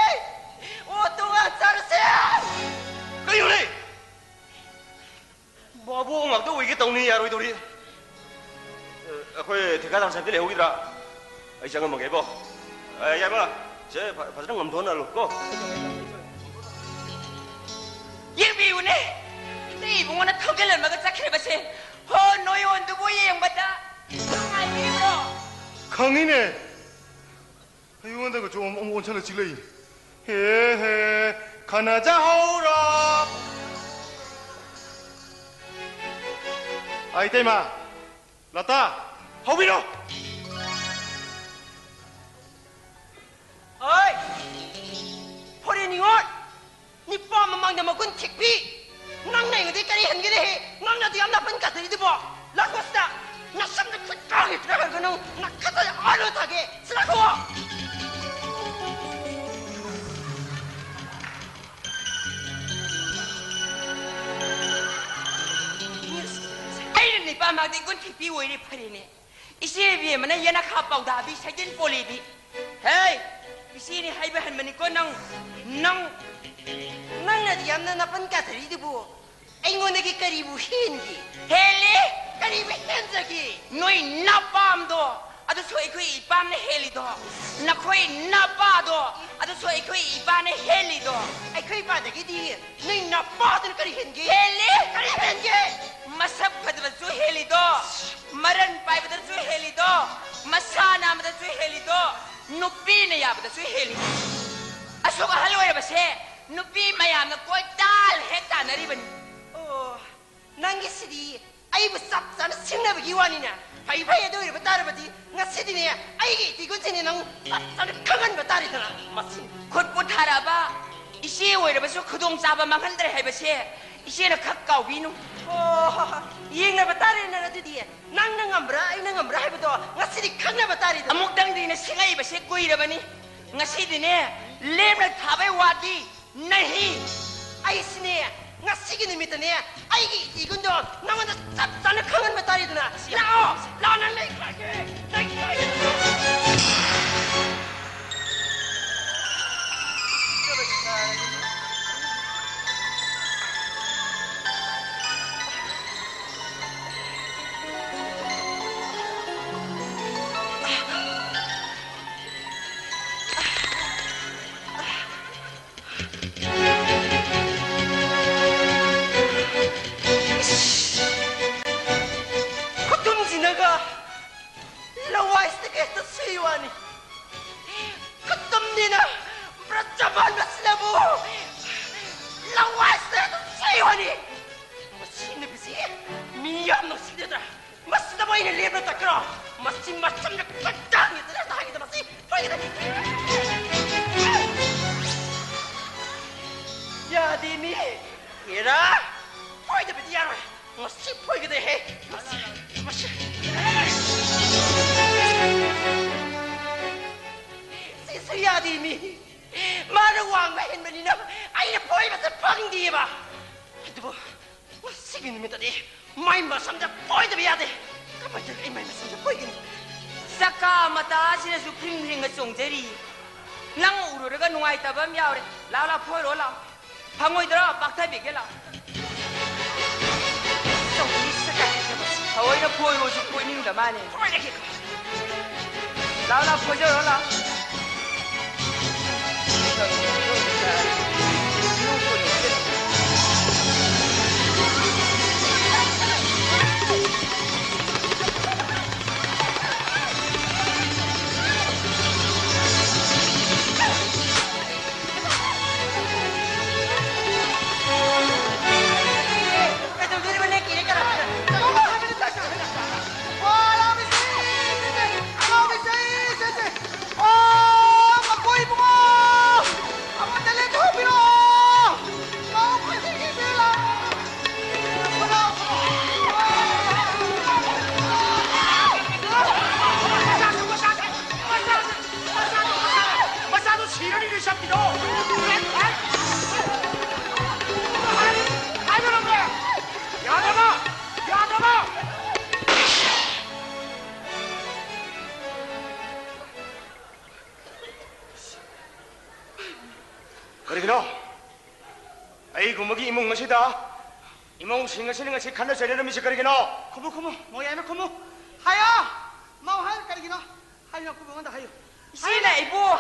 오 동안 자르세요. cái gì đây? Bỏ buông mặc tôi cái tàu này rồi tôi đi. Khơi thì cái thằng xem cái lều gì đó. Ấy chẳng có một cái bộ. Em ơi, chế phải trong ngầm thốn là lục cô. Yên biểu này, đi bụng nó không cái lần mà cái chắc khi mà xem. Hô nói ôn tôi bôi em bắt đã. Không ai biết đâu. 강이네. 이거 내가 좀 온천을 질러이. 헤헤. 가나자 하오라 아이테마 라타 하오비로 어이 포레닝어 니빠 mamang 먹은 택비 낭나 이거 대가리 한개래 해 낭나도 얌 나쁜 까들이도 뭐 라코스타 나 삼도 끝까지 들어가고는 나 카타야 아르타게 쓰라고 ba mag di gun tipi woi ni phari ne isi bi mana yana kha pau da bi sajin poli bi hey isi ni hai ba han mani ko nang na diam na pan ka thari di bu ai ngon ne ki kari bu hin gi hele kari bi hen za gi noi na pam do adu so ikoi ipam ne heli do na khoi na pa do adu so ikoi ipam ne heli do ai khoi pa da gi di noi na pa da kari hen gi hele kari hen gi masab khadba zu heli do maran pai badar zu heli do masana badar zu heli do nupi ne ya badar zu heli asok haloi ba se nupi mayam na koi dal hekta nari ban oh nangi sidi ai bu sap san singna ba giwani na pai do ba tar ba di nga sidi ne ai gi di gun sini nang san kangan ba tari dana masin khot put thara ba isi woi ba su khudong cha ba manghal dre hai ba se isi na khak kau binu yeng na batari na di nang ngambra ai ngambra hai beto ngasi khang na batari amuk dang di na singai ba se koi ra bani ngasi di ne lem na thabai wadi nahi ai sine ngasi gi nimit ne ai gi igun do nang na sap san khangan batari duna la na nei khage Ya dini, kira 야로이 머시 보이게 돼 머시 시스야디미 마르 왕가 했느니나 아이네 보이면서 펑디봐 이거 뭐 시기 놈이다니 마이마 삼자 보이도 비야돼 가만히 이 마이마 삼자 보이긴 사카 마타시네수 핑핑가 송제리 낭 우르르가 누아있다밤 야오래 라라 포이로라 방어이들아 빡타비게라 송이 사카지 하와이나 포이로시 포이닝다 마네 이렇게 라라 포이로라 그러기노 아이고 먹이 이몽 것이다 이몽 싱어시는 것이 간다 저리는 미식 그러기노 고모 뭐야나 고모 하야 mau 하야 까리기노 하야 고모 온다 하요 시나 이보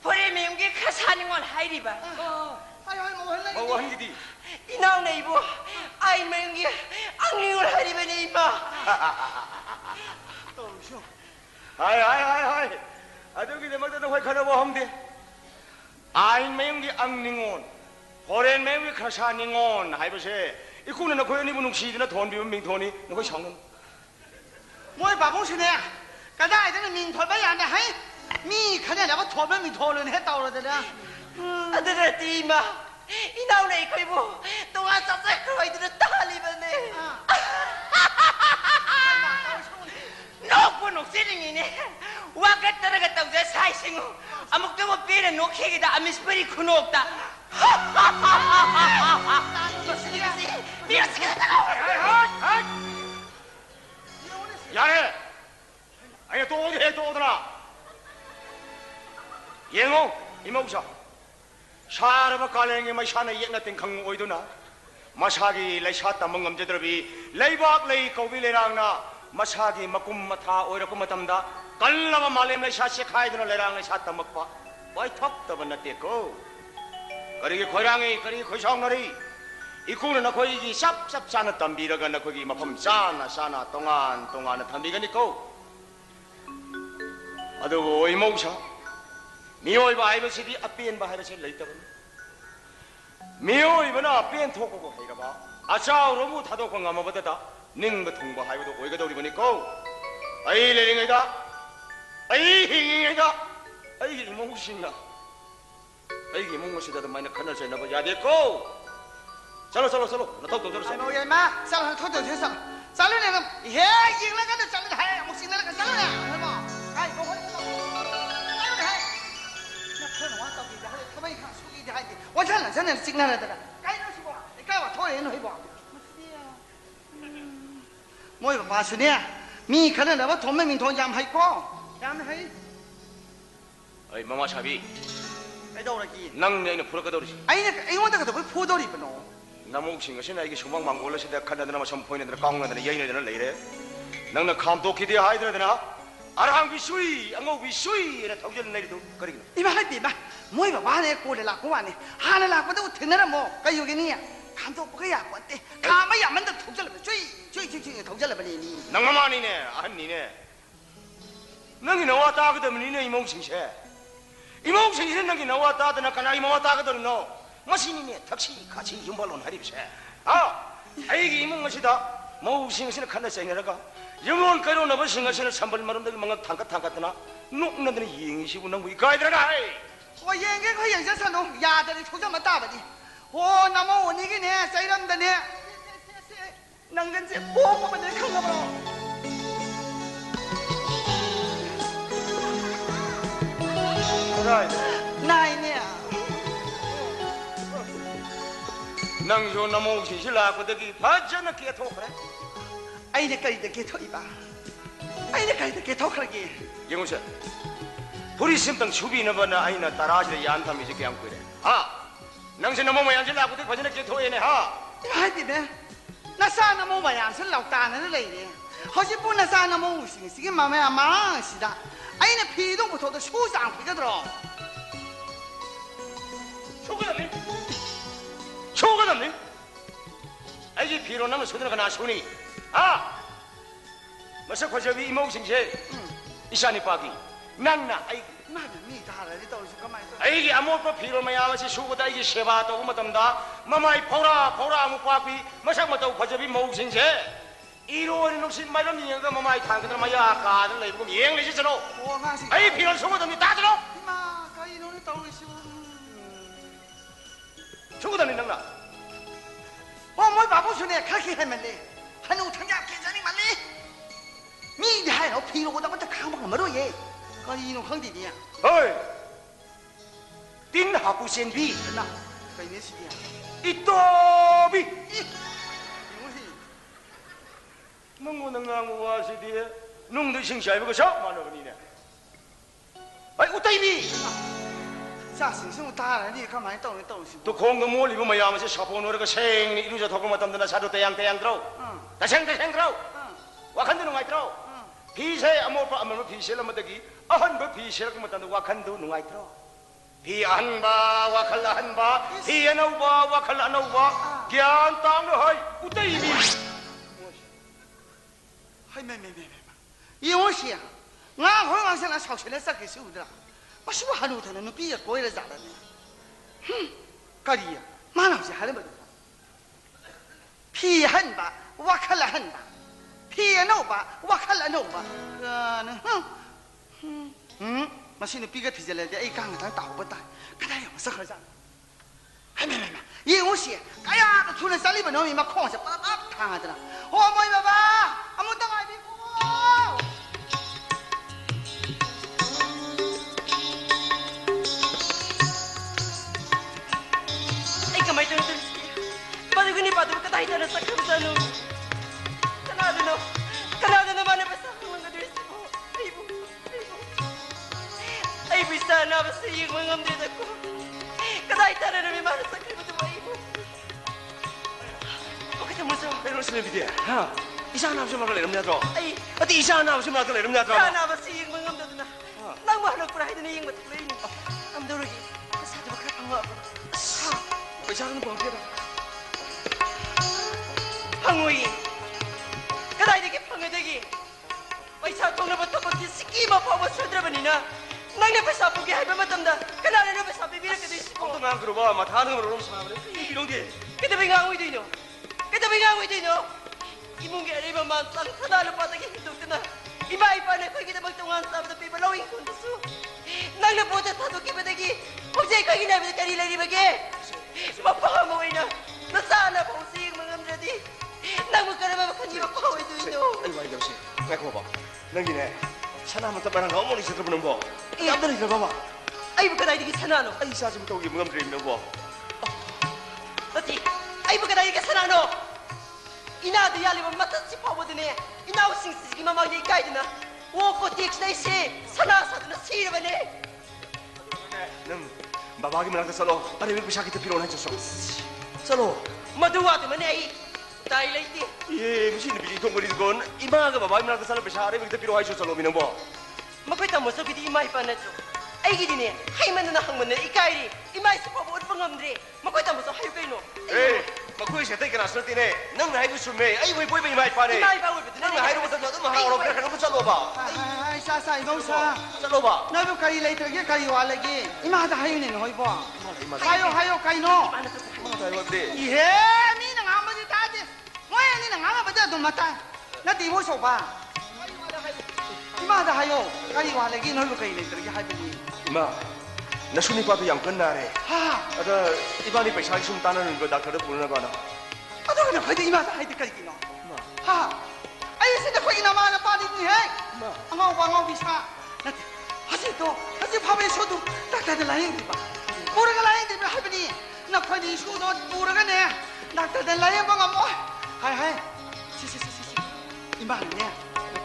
보레미 용기 카사닝원 하이리바 하야 뭐 할래 뭐 한기디 이나오네 이보 아이 맹기 앙링을 하리베니 이마 또쇼 하이 아저기 내 말대로 화이카나 뭐 함대 아인 매용기 앙닝온 호렌 매용기 카사닝온 하이버세 이코는 나 고연이 분웅시드나 돈 비면 밍돈이 너거 상는 뭐야 바봉시네 가다 이제는 민털바야 안돼 하이 미 그냥 내가 돌면 민털은 했다 그러더라 아들아 띠마 이나오네 이거 이보 동안 쌉쌀 그거이들은 딸리버네 녹고 녹세링이네 와가 따라갔다 오자 사이싱우 아무것도 빼는 녹해기다 아미스퍼리 쿠노없다 야래 아니 또 어디 해 또 오더라 예ngo 이모사 샤르바 깔랭이 마 샤나 옛나땡 강무 오이도나 마사기 레샤따 멍감제들비 레이박 레이 거빌레랑나 마사기 마꿈 마타 오이라고 마탐다 깔라마 말렘 레샤시 카이드나 레랑 레샤따 먹바 와이 턱더번 나ጤ고 그리기 고랑이 그리기 고상너리 이코는 나 거기 샵샵 사는 담비라가 나 거기 마품 사나 동안 담비가 니고 아도 이모사 미오이바 아이버시디 앞비엔 바하르시 레이터건 미오이바나 앞비엔 토고고 해가봐 아차우로무 타도 공감하버다다 닝부 통보 하이브도 오이가도 우리보니까 아이 레링이다 아이 힝이다 아이 이몽신나 아이 이몽신다도 많이 간날 수 있나봐 야됐고 살로 나 턱도 들었어 뭐야 마 살로 턱도 들었어 살로는 해 이글라 간다 살로 해 목신나 간 살로네 해봐 아이 뭐 하는 거야 살로 해那我到底还得他们一看书记的还得，我看了真的惊了的了，该弄去不？你该我拖人去不？我有把书呢，米可能那我同门民同样还高，样的还。 어이 마마 차비 애도라기 낭내는 부러가도리지 아니 이원다가 왜 포도리 버노 나무 혹시 것이 나에게 shum방 망골러시 내가 칸다드나마 선포인들은 깡나드나 여인들은 레이래 낭나 감독기대 하이드나드나 아랑비 수이 앙고비 수이 이래 턱전 내리도 거리기는 이마 할비 마 뭐이 봐 와네 꼬레라 꼬와네 하나라 꼬도 드나라 뭐 가요기니야 감독 뭐야 뭔데 가마야 만다 턱절을 쥐 턱절을 버리니 낭마마니네 아니네 낭이 나왔다 하거든 니네 이몽생세 이몽생이는 낭이 나왔다 하더나 까나 이몽왔다 하거든 너 마시니네 탁시 같이 윤발론 하립세 아이기 이몽것이다 모우싱것이는 칸나세 내려가 영원 가로 너버 싱것이는 삼벌마름들 뭔가 탕카탕카드나 녹나드는 이행시고 낭부 이까이들아가 와 얘게 그 영상 산도 야들이 턱절 맞다 버리 오 나모 오니기네 사이람다네 ꯅꯪꯒꯟꯁꯦ ꯄꯣꯛꯄꯕꯅꯦ ꯈꯪꯉꯕ꯭ꯔꯣ 나이네. 낭조 나모시 실라고더기 바자나 깨토 그래. 아이네 까이다 깨토이바. 아이네 까이다 깨토 그러기. 영우씨, 우리 심당 추비는 거나 아이나 따라하지 양탐이지 그냥 그래. 아, 낭시 나모 모양 실라고더기 바자나 깨토에네 하. 하디네. 나사 나모 모양 실라고다는 레이네. 허지뿐 나사 나모 우싱시기 마마야 망시다. 아이네 피동부터도 수상 피거들어. 초가답니? 아이지 비로 나면 소들어가 나시오니 아! 마사 과자비 이모싱제 이샤니 빠기 낭나 아이 나는 니 다라리 떨어질 거만 있어. 아이기 아무것도 비로 마야마시 수고다 이게 쉐바도 오마담다 마마이 포라 아무 빠기 마사 마도 과자비 모싱제 이로원이 녹신 말로 니가 마마이 당근을 마야 가들 레이고 예행레지처럼 아이 비로 소고담니 다 들어 이마 가이 너는 떨어지고 초가답니 낭나 뭐 바보시네 그렇게 하면네 한우 탕야 괜찮이 맞네 미디하여 피로보다부터 강박을 뭐로예 거기 이놈 황디니야 어이 띵 하부센비 나 거기 내 시기야 이또비 멍고 능랑고 와시디에 농도 싱샤이버가 셔 마너거니네 아이 우타이비 자신승 다라니 가만히 떠오르시 또 공도 몰리고 마야마시 샤포노르가 생니 이루자 더고 마담드나 사도 대양 들어 다생 들어 와칸도 농아이 들어 비세 아모파 아모파 비세라 마다기 아한바 비세라 마담도 와칸도 농아이 들어 비안바 와칼라 한바 비에노바 와칼라 노바 gian 땅도 하이 우타이비 하이 매매매매 이오시야 나 호랑생나 사실에 싹게 쓰우더라 마시고 하루부터는 눈빛이 보이려 잘하네 까리야 만없이 하는 거다 피한바 와칼라 한바 피에노바 와칼라 노바 마시는 삐가 뒤질래데 이 강한 따오버다 그다요 서커자 하면은 이 옷이 까야도 주는 살리버 놈이 막 콩에서 빡빡 당하더라 어머니 봐봐 아무 땅 아니고 Kamay ito nito liski. Paano ganipado ka tayo na sa kamsano? Kanado naman na basta ang mga dress mo. Ay, bisa na basta yung mga amdita ko. Katay tayo na may mana sa kamsano mo, Ibo. Okay, tamo sa. Pero sila bidiya, ha? Isa na ako siya makaliram niya to. Ay, pati isa na ako siya makaliram niya to. Sana basta yung mga amdita na. Nang mahalog para ito na yung matuloy niyo. Amdologi, masado ba ka pang ako? Isang ano ba? Hangoy! Kaday digi pangadagi! May sakong nabatakot yung sikima po ang masudra ba nina? Nang napasapo kaya ba matamda? Kanala napasapo bilang ka doon sipo! Ang nga ba? Matahan nga marunong sa mga bilong di! Katabi nga amoy din nyo! Katabi nga amoy din nyo! Imong gaya ibang mansang kanala pa tagi hindog ka na! Iba-iba na ko'y kita magtungan sa mga pibalawing kundaso! Nang naputat na doon kibatagi! Kung sa'yo kayo ginamit na kanila ni Bagi! Mapakamoy na! Nasaan na po siyang mga amdradi! Nang magkarama makanyo po ito ito! Ay, why daw siya? Kaya ko ba? Nang gina, sana matabarang ako mo ni sa trabaho ng bo. Ay, ang dali na ba ba? Ay, magkatay di ka sanano! Ay, sa mo tawagin mga dream ng bo. Tati, ay magkatay di ka sanano! Inadayali mo matat si Pao din eh! Inawasing sige mamagay kay din na! Woko tiks na isi! Sanasa na sira ba ni? Nang, babagi mo lang sa salo. Parimig pa siya kita pironan sa salo. Salo? Maduwa di man eh! Dahil ay di! Iye, masi nabili itong kulit ko. Imaga babagi mo lang sa salo. Parimig kita pirohan sa salo. Minang bo. Makwita mo sa kiti imay pa na ito. Ay gidi ni, hay man na nakang man na ikay ri. Imay sa pabuod pangamdri. Makwita mo sa hayo kayo no. Eh, magkuhi siya tayo ka nasunod din eh. Nang nahay ko sume. Ay, may boy ba imay pa ne? Imay pa ulit. Nang nahay ko sa salo. Mahawag ka naman sa loba. Ay, sa ibang sa. Sa loba. 나도 가이 레이터게 가이 와래기 이마다 하유네 너희 봐 하요 가이 너 예, 니는 아무리 다지 뭐야 니는 아무리 도 맞다 나 디보 쇼봐 이마다 하요 가이 와래기 너희 가이 레이터게 하이니 이마 나순이 봐도 양끝나래 하 아다 이반이 배샤기 좀 따는 거 닥터를 부르는 거 하나 아도 그냥 거기 이마다 하이드까지 너 왕왕 비사 나한테 아직도 아직 밤에 쉬어도 낙타들 라인들봐 모르가 라인들봐 하더니 나 거기 쉬어도 모르가네 낙타들 라인봐 뭐 하이 시시시시 이만네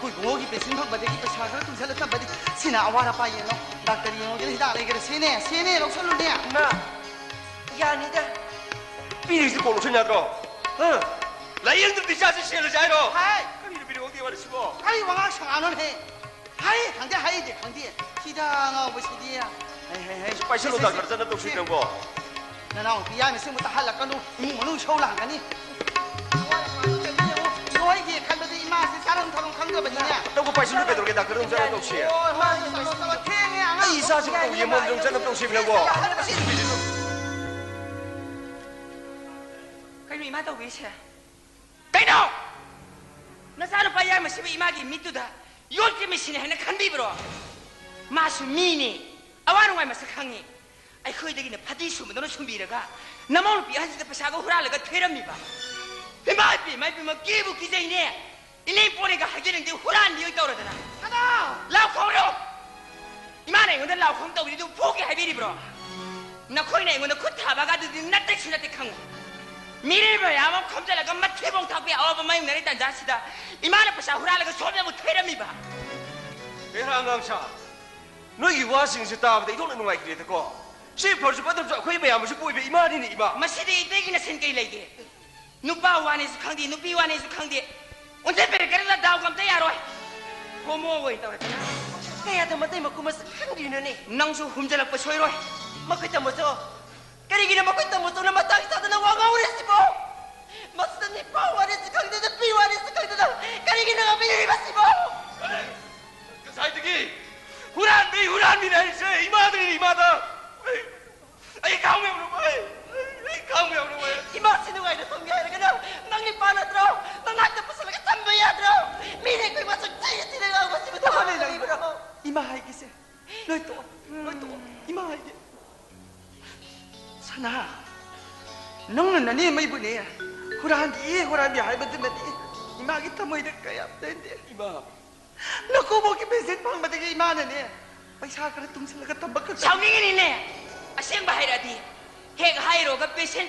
그 고기 배신 방바닥이 배사가 둘살렸다 바디 시나 아와라 빠이노 낙타리 영어들 히다 레게르 세네 록설로네 나 야니다 비리스 볼로 쳤냐고 라이언들 디샤스 시엘을 자이로 하이 그리를 비리 어디 말이시고 하이 왕왕 상안을 해 하이 강대 하이데 강대 시장아 뭐시디야 헤헤헤 빠이실로다 그러잖아 또 쉬는 거 나나 비야미 생부터 할라까노 이모는 쇼랑가니 너에게 칼로도 이마스 사람 타론 강도 버리냐 너고 빠이실로 빼돌게다 그런 자는 또 쉬 이사식 또 위에 몸좀 자는 또 쉬는 거 그럼 이마도 위세 그이노 나사는 빠야 마시비 이마기 밑두다 요렇게 미시네 하는 간비브로 마수 미니 아와는 와이 마스 강이 아이 거기다기는 파디 수면 너는 준비해가 나만을 비한지도 파사고 후랄래가 퇴랍니까 마이비 뭐 기부 기재이네 일레이 보내가 하겠는데 후란 니어 떠오르더나 하나 라우콩으로 이만해 오늘 라우콩 떠오르도 포기 하비리브로 나 코이네 오늘 코 타바가도 나택 강고 미래를 아마 검자라가 막 퇴봉 탁비 아버마이 내렸단 자시다 이만한 파사 후랄래가 소변을 퇴랍니까 대한강사 너희 와싱스 따보다 이거는 누가 이렇게 됐고 시 벌써 받을 줄 거의 배야 무슨 보이be 이만이니 이마 마시디 이때기나 생각이 레게 누빠 와네스 강디 누피 와네스 강디 언제 베르가르라 다우 감대 야로 호모 왜 있다 그랬나 kaya matay makumas hindi na ni. 낭수 훔자락 빠 소이로 Makita mo so. Karigina makita mo so na matang sa na wangaw rin mo. Basta ni pawa rin sa kang dito, piwa rin sa kang dito. Karigina nga pinilibas mo. 사이드기 후란비 날세 이마들이 이마다 아이 가오메 오는 거야 아이 가오메 오는 거야 Iba sinuway na tunggay ka na. Nang ipana draw. Nang nagtapos sa lagat tambaya draw. Minig ko'y masagtay at tinagaw ko si Bato. Tama lang bro. Imahay kasi. Loito. Imahay. Sana. Nung nani may buni. Hurandi hay ba dumati. Imagi tamoy na kaya. 이마 Naku mo kibesit pang matagay imanan eh. Paisa ka na tung sa lagat tambak ka. 사우닝이 니네 아시ang 바하이라디 핵 하이로가 빼신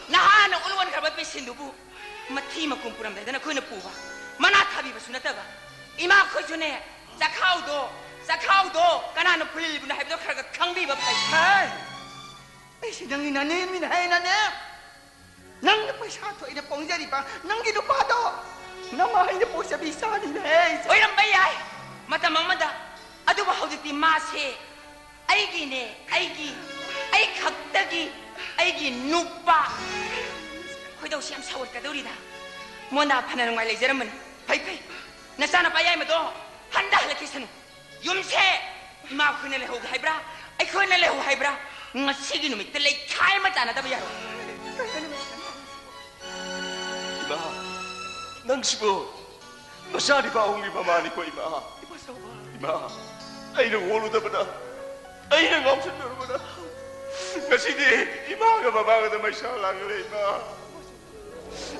나하는 올원 가봐 빼신 누구 마티마 kumpuram 다 나 그네 뿌바 마나 타비바 수나다가 이마 커주네 자카우도 까나는 불리부나 해도 카가 강비바 파이 Ay! Ay, sinang inanin, minahay na niya. Nang napasato, inapongzari pa, nang ginupato. Namahay na po sa bisa nila, eh. 오이런 바이야 마tamang mada ado ba hawditi mase 아이기네 아이 각다기 아이기 누빠 거기다 시암 사월 까도리다 뭐나 파나는 말레 저러면 파이파이 나사나 바야이 마도 한다 할래키스는 юм세 마 그네레 호가 하이브라 아이 그네레 호 하이브라 ngasi기 놈이 뜰레 칼맞 않아다 바야로 이마 낭시보 마샤리 바옹이 바마니 거 이마 이마 아이는 오르다보다 아이는 엄청 너르보다 ngasi디 이마가 바바가 마샤랑 그래 이마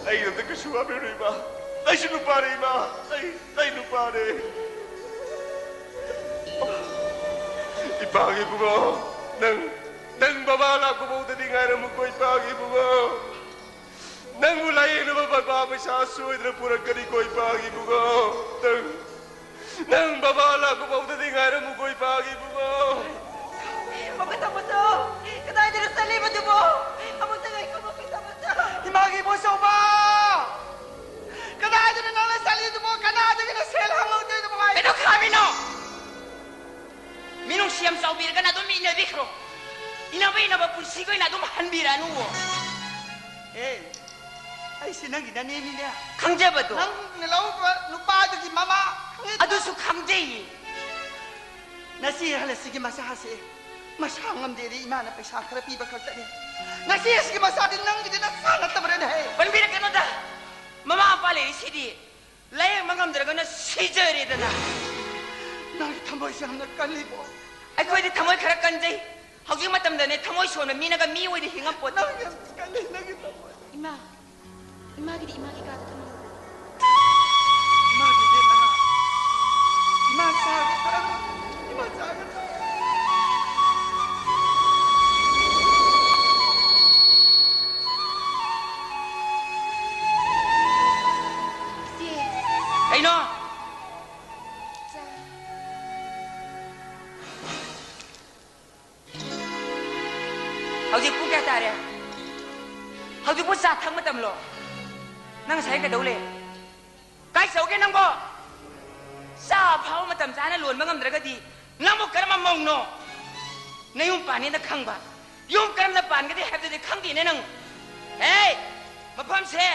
아이는 듣고 수하면 이마 아이 누파래 이마 아이 누파래 이방이 부고 능 바바라고 보더니 가는 먹고 이방이 부고 nang mulai na mababa sa suwid na pura kani ko ipagi bugo nang babala ko pa udating araw mo ko ipagi bugo Makita mo so. Katay dito sa libad mo. Amang tagay ko, makita mo so. Imagi mo sa uba! Kanado na nang nasalido mo, kanado ka na selang mo dito mo kayo. pero kami no minong siyam sa ubir ka na doon minabikro inabay na ba pulsigoy na doon hanbira nuwo Eh, ay sinang inanin niya. 강제바도 Nang nalaw pa, lupado ki mama. 아두수 강제이 Nasiya sige masahasi. Masangam diri imana pa sa karapi ba kaltani. Nasiya sige masadin nang gidi na sana tamran hai. 반비라 끊어다 마마 빨리 시디 라이 망감들어가나 시절이더나 Nang tamboy siyang nagkalibo. 아이 거기 타모이 가락간지 하기 맞담다 내 타모이 시원은 미나가 미워이 힝한 뽀 Nang kali lagi tamboy. 이마, 이마기 가도 되는 Magi din na. No hꯧji pung kya tare hꯧji pung sa thang matam lo nang sai ka dole kai sau ke nang bo sa phau matam jana lon mangam dra ga di nang mo karma mong no nei um pani na khang ba yum karam na pan ga di have de khang di ne nang hey ma pham se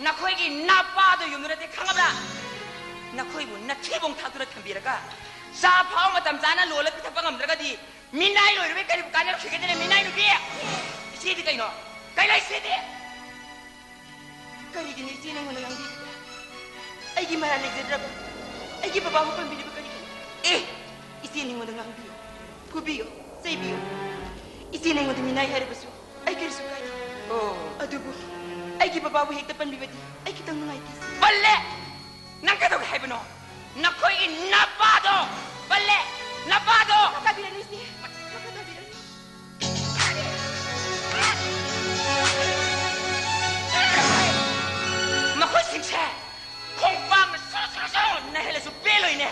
na khoi gi na pa do yum na de khang abla na khoi bu na thi bong tha tu na tham bi ra ka sa phau matam jana lo la ka pangam dra ga di minai lo re ka ka na khige de minai no bi si di kai no kai lai si di kai gi ni si nang na yang di ai gi mara le de dra ba ai gi baba ho pan bi de ba kai isi ni mo nang bi ku bi yo sei bi yo isi nang mo de minai hari ba su ai kir su kai adu bu ai gi baba ho hek ta pan bi ba di ai ki tang ngai ti balle nang ka do hai ba no na koi na pa do balle na pa do ka bi ni si mà khối sinh xe không ba mà sao này là giúp bê lời nè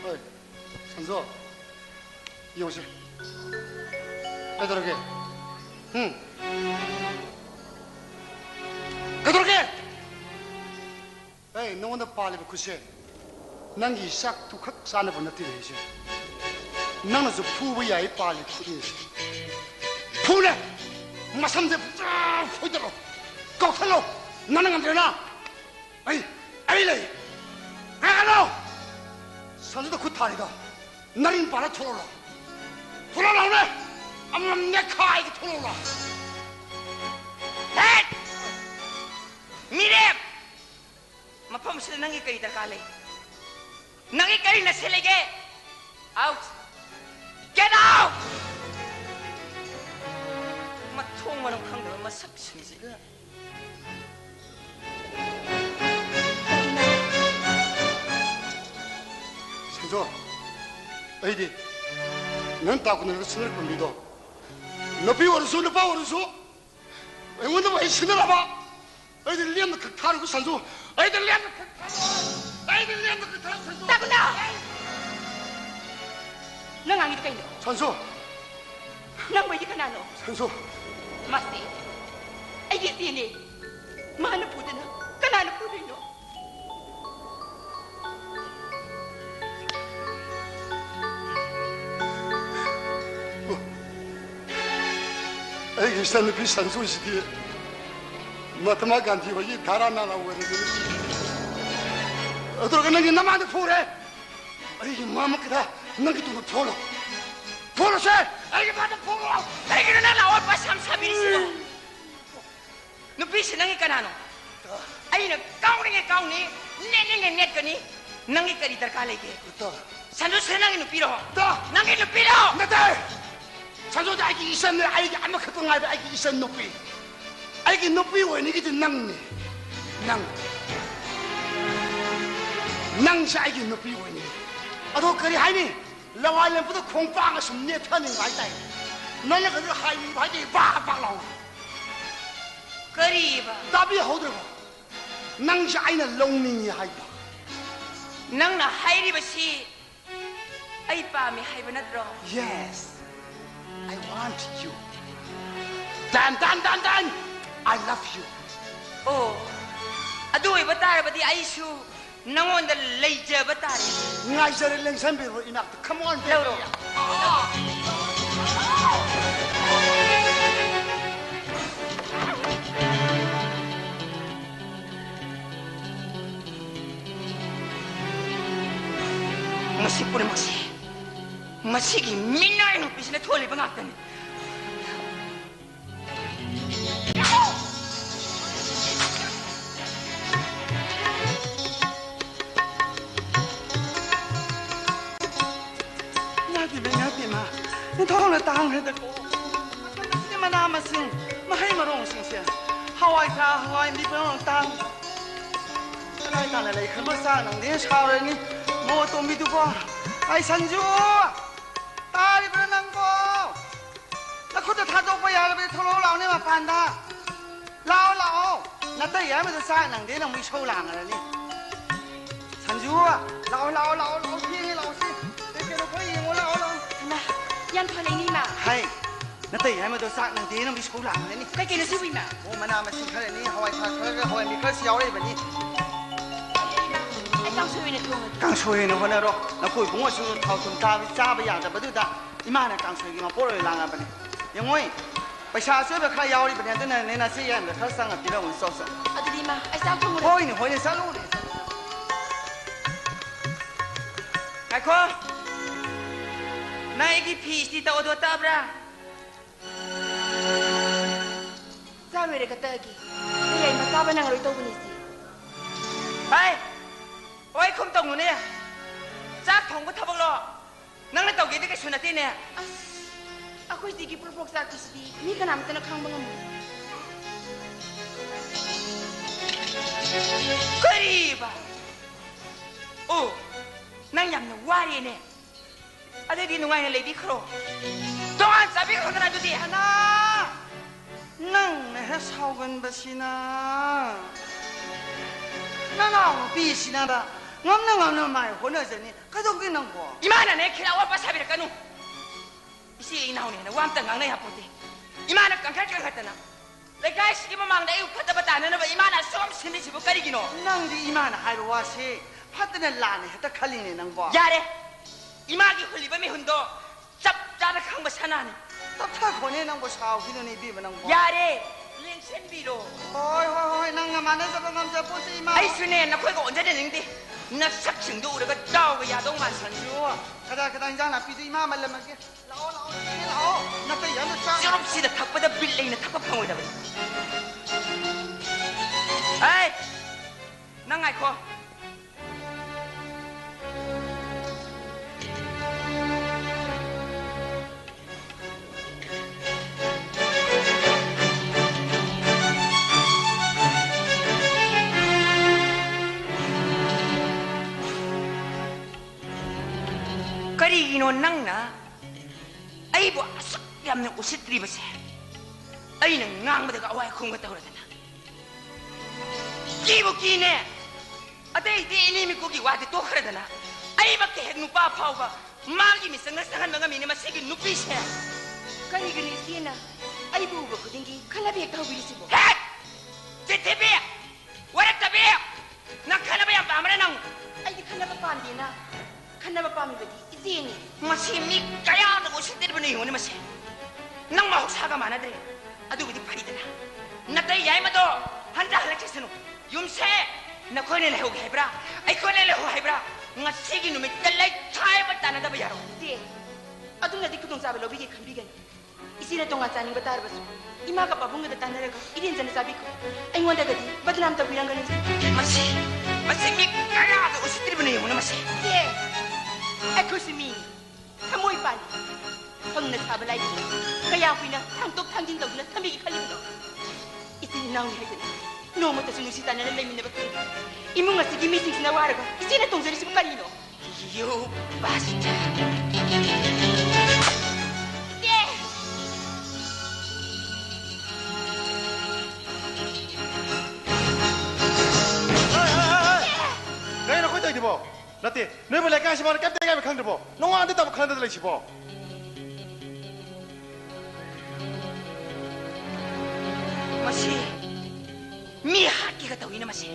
ơi 선수 이호씨 그들에게 그들에게 에이 너무나 빨리 그새 난이 싹 두컥 사는 분 어떻게 되지 나는 저 부부야이 빨리 푸리지 푸네 마삼대 쫙 포이대로 꼭살로 나는 안 되나 아이래 아가로 선수도 굿타리가 나린 바라 토로라 토로라오네 아무 내 카이게 토로라 hey mirem mà phong sẽ năng cái cây đặc này năng cái cây là sẽ lấy cái out get out mà thong mà nó không được mà sắp xỉ gì nữa 선수 어이디 넌 따고 너를 신을 겁니다 너 비워르소 너 바워르소 응원도 왜 신으라 봐 어이들 리엄도 극타르고 선수 어이들 리엄도 극타르고 어이들 리엄도 극타르고 선수 따구나 nang angin kayo 선수 nang may ka na no 선수 masti ay gitini mana po din kanana po din no 에이 일산은 비 선수시디 마트마 간디고 이 달아나라고 그러더니 어떨까는 게 남한테 포래 에이 마음먹다 너게 또 포로 포로세 에이 받아 포로 ay gino na lawa pa samsabiri sila no bis nang ka na no ay na kaw ni net ka ni nang ikari darkale ke sanjo senang inu piro nang inu piro 나들 산소도 아기 있었네 아기 아무 것도 안 아기 있었 높이 아기 높이 왜 이게 낭네 낭시 아기 높이 왜 아도 그리 하니 라와렘부터 공방을 숨내 편인 가이다 너네 그들 하이 바지 바바라고 kariba 답이 호들고 낭시 아이는 롱닝이 하이다 nang na hairi ba si ay pa mi hay ba na dro Yes I want you Dan I love you oh aduy ba tare ba di ay su nangon da leje ba tare ngay giờ lên sân bị rồi inạc come on baby Lauro. Masih pun masih minai no pisne tholi bangatan ngati ma ni thong la tang he da ko ni ma na ma sing ma hai ma rong sing sia hawai kha hawai mi pang tang lai ta la lai kham ba sa nang de chao re ni mo to mi tu ko ai san ju ta ri ba nang ko na ko ta tha do pa ya le tholo lao ne ma pan da lao lao nó tay em mà sai nàng đến là mới sâu làng rồi nè thằng chú à lao lao lao lao thiên lao xí để cái nó có gì mà lao lao na yan thôi lấy đi mà hay nó tay em mà sai nàng đến là mới sâu làng rồi nè cái nó xí mà ô mà nào mà xin khai này hỏi thằng cái hỏi mình có xéo đây vậy nè anh đang suy này thường càng suy nó hơn rồi nó cuối cùng là suy thầu chúng ta với cha bây giờ bắt đầu ta ima này càng suy cái mà bỏ rồi làng à vậy nèยังไงไปชาช่วยไปขายาวดิเป็นยังไงเนี่ยน่าเสียนแต่เขาสั่งกับพี่เราสดๆ à đi mà anh sao không โอ้ยนี่โอ้ยนี่ซาลูดิ ไอ้คนนายกี่พีสที่ตัวตัวตาบรา sao rồi để cái tờ kì bây giờ mà sao bên nàng rồi tôi bên này gì ไปโอ้ยคุ้มตรงอยู่เนี่ยจากถงก็ทับกรอนั่งในเตากี่ที่แกชวนตีเนี่ย aku sedikit provok sa aku sedih ni kan am tanah kang bangam keriba oh nang yam na wari ne ada di nungai na lady kro dongan sabi ko na dudi ana nang na ha saugan ba sina na na bi sina ba ngam na mai ho na zani ka dong kin nang ko imana ne kila wa pa sabi ka nu isi inaw ne na wam tangang na yapote imana kangkar kangkatana lekai sigi mamang da iu kata batana na ba imana som sindi sibu kari gino nang di imana hai ro wa se patna la ne hata khali ne nang ba yare imagi huli ba mi hundo chap jana khang ba sana ni ta tha ko ne nang ba sao ki ne bi ba nang ba yare ling sen bi ro hoi hoi hoi nang ngam na sa ba ngam sa po si ima ai su ne na khoi ko onja de ning di na sak ching du da ga dao ga ya dong man san ju kada jang na pi di ima ma la ma ke lao lao lao na ta ya na sa sirup si da thak ba da bil lai na thak ba phangoi da ba ai nang ai ko karigino nang na ay bo asak yam na usitri ba se ay nang ngang ba daga away khung ka tawra na kibo kine atay di inimi ko gi wadi to khara na ay ba ke nu pa phau ba magi mi sangal sangan mga mini masigi nupi se karigini sina ay bu ba kudingi kalabi ka hubili sibo hey titebe wala tabe nakalabi ang pamana nang ay di kanaba pandi na kanaba pami ba di izini masih mi kaya na usitri ba ni honi masi nang mahuksaga manadre adu gidi paridana natay yay ma do handa halak sanu yumse na ko ne leho hebra ay ko ne leho hebra nga sige numit dalay tay ba tanada ba yaro di adung na di kutong sabi lobi ki kambigan isina tong atsaning batar basu ima ka pabunga da tanaraga idin sana sabi ko ay ngonda gadi badlam ta bilang ganin masih mi kaya na usitri ba ni honi masi di ako si mi amoy pan pang nasabalay kaya ako na tangtok tangin daw na tamigi kalito isininaw ni Hayden no mo ta sinusita na lalay minabati imo nga sige missing sinawara ko isina tong sa mo kanino you bastard ngayon ako ito, di ba? Lati, nung malay ka si mga kapte kami kang di ba? Nung nga dito, makakanda talaga si ba? masih mi haki ka tawin na masih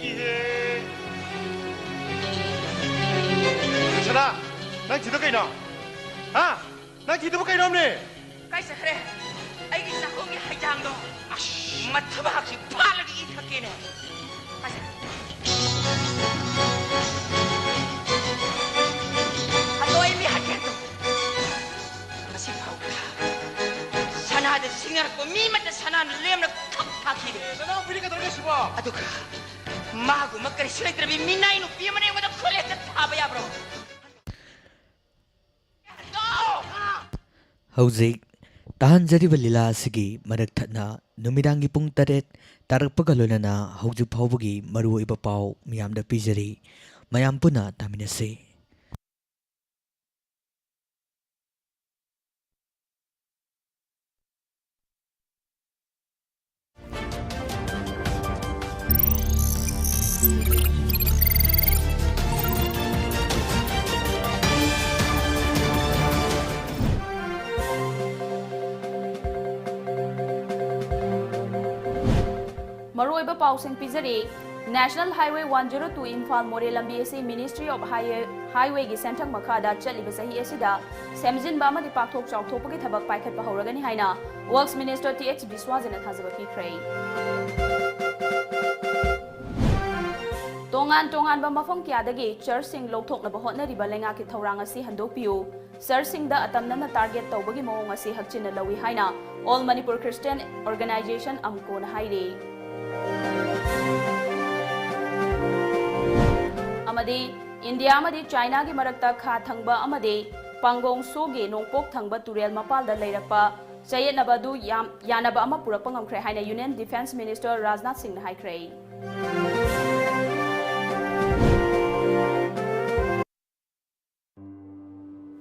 sana, nang dito kayo na? Ha? Nang dito ba kayo na ni? kay sa kare ay gisa kong ihayang do mataba ki palagi itakine kasi atoy mi haki to masih pau sana ada singar ko mi mata sana lem na kakakili Sana, pili ka talaga si ba? aduh mago magkarisulay trabi minay no piya man yung mga kulit at habaya bro ꯍꯧꯖꯤꯛ ꯇꯥꯍꯟꯖꯔꯤꯕ ꯂꯤꯂꯥ ꯑꯁꯤꯒꯤ ꯃꯔꯛ ꯊꯠꯅ ꯅꯨꯃꯤꯗꯥꯡꯒꯤ ꯄꯨꯡ 8 ꯇꯥꯔꯛꯄꯒ ꯂꯣꯏꯅꯅ ꯍꯧꯖꯤꯛ ꯐꯥꯎꯕꯒꯤ ꯃꯔꯨꯑꯣꯏꯕ ꯄꯥꯎ ꯃꯤꯌꯥꯝꯗ ꯄꯤꯖꯔꯤ ꯃꯌꯥꯝ ꯄꯨꯟꯅ ꯇꯥꯃꯤꯟꯅꯁꯤ मरोइबा पाउसिंग पिजरी नेशनल हाईवे 102 इम्फाल मोरे लंबी असी मिनिस्ट्री ऑफ हाईवे की सेंथक मखादा चलिबा सही असिदा सेमजिनबा अमदि पाकथोक चाउथोकपगी थबक पाइखटपा हौरगनी हाइना वर्क्स मिनिस्टर टीएच बिस्वाजना थाजबा पिख्रे तोंगान मफम क्यादगी चर्चसिंग लौथोकनबा होटनरिबा लेंगाकी थौरांग असी हंदोकपियु चर्चसिंगदा अतमनना टारगेट तौबगी मओंग असी हक्चिन लवी हाइना ऑल मणिपुर क्रिश्चियन ऑर्गेनाइजेशन अमकोन हाइरे अमदी इंडिया अमदी चाइना की मरक्ता खा थंगबा अमदी पांगोंग सोगे नोंपोक थंगबा तुरेल मपालदा लेरकपा चयेनबदु यानबा अमा पुरकपा ngamkhre हाइना यूनियन डिफेंस मिनिस्टर राजनाथ सिंह हाइख्रे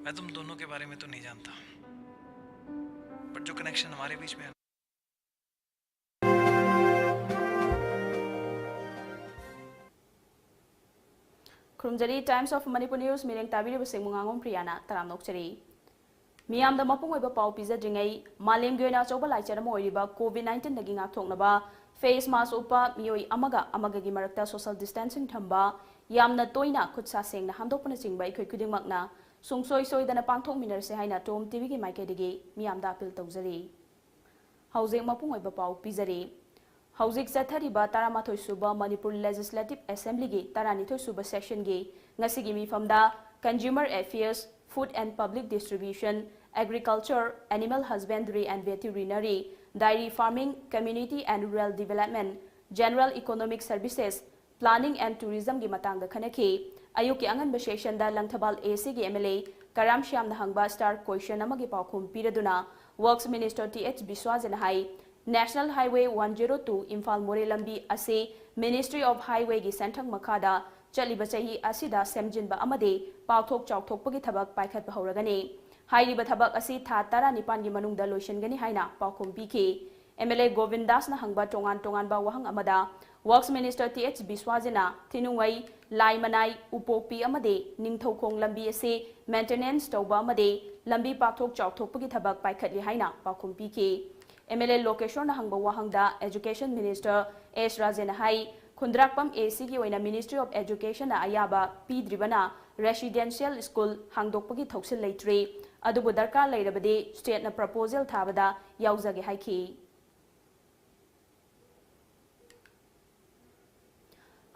मैं तुम दोनों के बारे में तो नहीं जानता, बट जो कनेक्शन हमारे बीच में है खुरुमजरी टाइम्स ऑफ मणिपुर न्यूज मिरेंग ताबिरिबा सिंगमुंगांगोम प्रियाना तराम नोक्चरी मियामदा मपुंग ओइबा पाउ पिजद्रिङै मालेम गोयना चौबा लाइचरम ओइरिबा कोविड-19 दगी ngaktoknaba फेस मास्क उपा मियोई अमगा की मरक्ता सोशल डिस्टेंसिंग थंबा यामना तोइना खुदसा सेंगना हांदोकपना चिंगबा इखोय खुदिंगमकना सुंगसोय सोयदना पांथोक मिनरसे हाइना टोम टीवी की माइकेदगी मियामदा अपील तौजरी हौजिक मपुंग ओइबा पाउ पिजरी हौजिक चथरिबा 13 सुबा मणिपुर लेजिस्लेटिव असेंबली की 12 सुबा सेशन की ngasi gi mifamda consumer affairs food and public distribution agriculture animal husbandry and veterinary diary farming community and rural development general economic services planning and tourism की मतंग खनखी अयुक की अंगन सेशन लंगथबाल एसी की एमएलए कराम श्याम हंगबा स्टार क्वेश्चन अमगी पाखुम पीरदुना वर्क्स मिनिस्टर टीएच बिस्वाजना हाई नेशनल हाईवे 102 इम्फाल मोरे लंबी असे मिनिस्ट्री ऑफ हाईवे की सेंथक मखादा चलिबा चही असिदा सेमजिनबा अमदे पाउथोक चाउथोकपगी थबक पाइखटपा हौरगनी हाइरिबा थबक असी था 19 की मनुंगदा लोइशनगनी हाइना पाखुम पीखी एमएलए गोविंदास ना हंगबा टोंगान बा वहंग अमदा वर्क्स मिनिस्टर टीएच बिस्वाजना थिनुंगई लाइमनाई उपोपी अमदे निंगथौखोंग लंबी असे मेंटेनेंस तौबा अमदे लंबी पाथोक चाउथोकपगी थबक पाइखटली हाइना पाखुम पीखी एमएलए लोकेश्वर ना हंगबा वहंगदा एजुकेशन मिनिस्टर एस राजेना हाई खुंद्राकपम एसी की ओइना मिनिस्ट्री ऑफ एजुकेशन ना अयाबा पीद्रिबना रेसिडेंशियल स्कूल हांगदोकपगी थौसिल लेट्री अदुबु दरकार लेरबदे स्टेट ना प्रपोजल थाबदा याउजगे हाइखी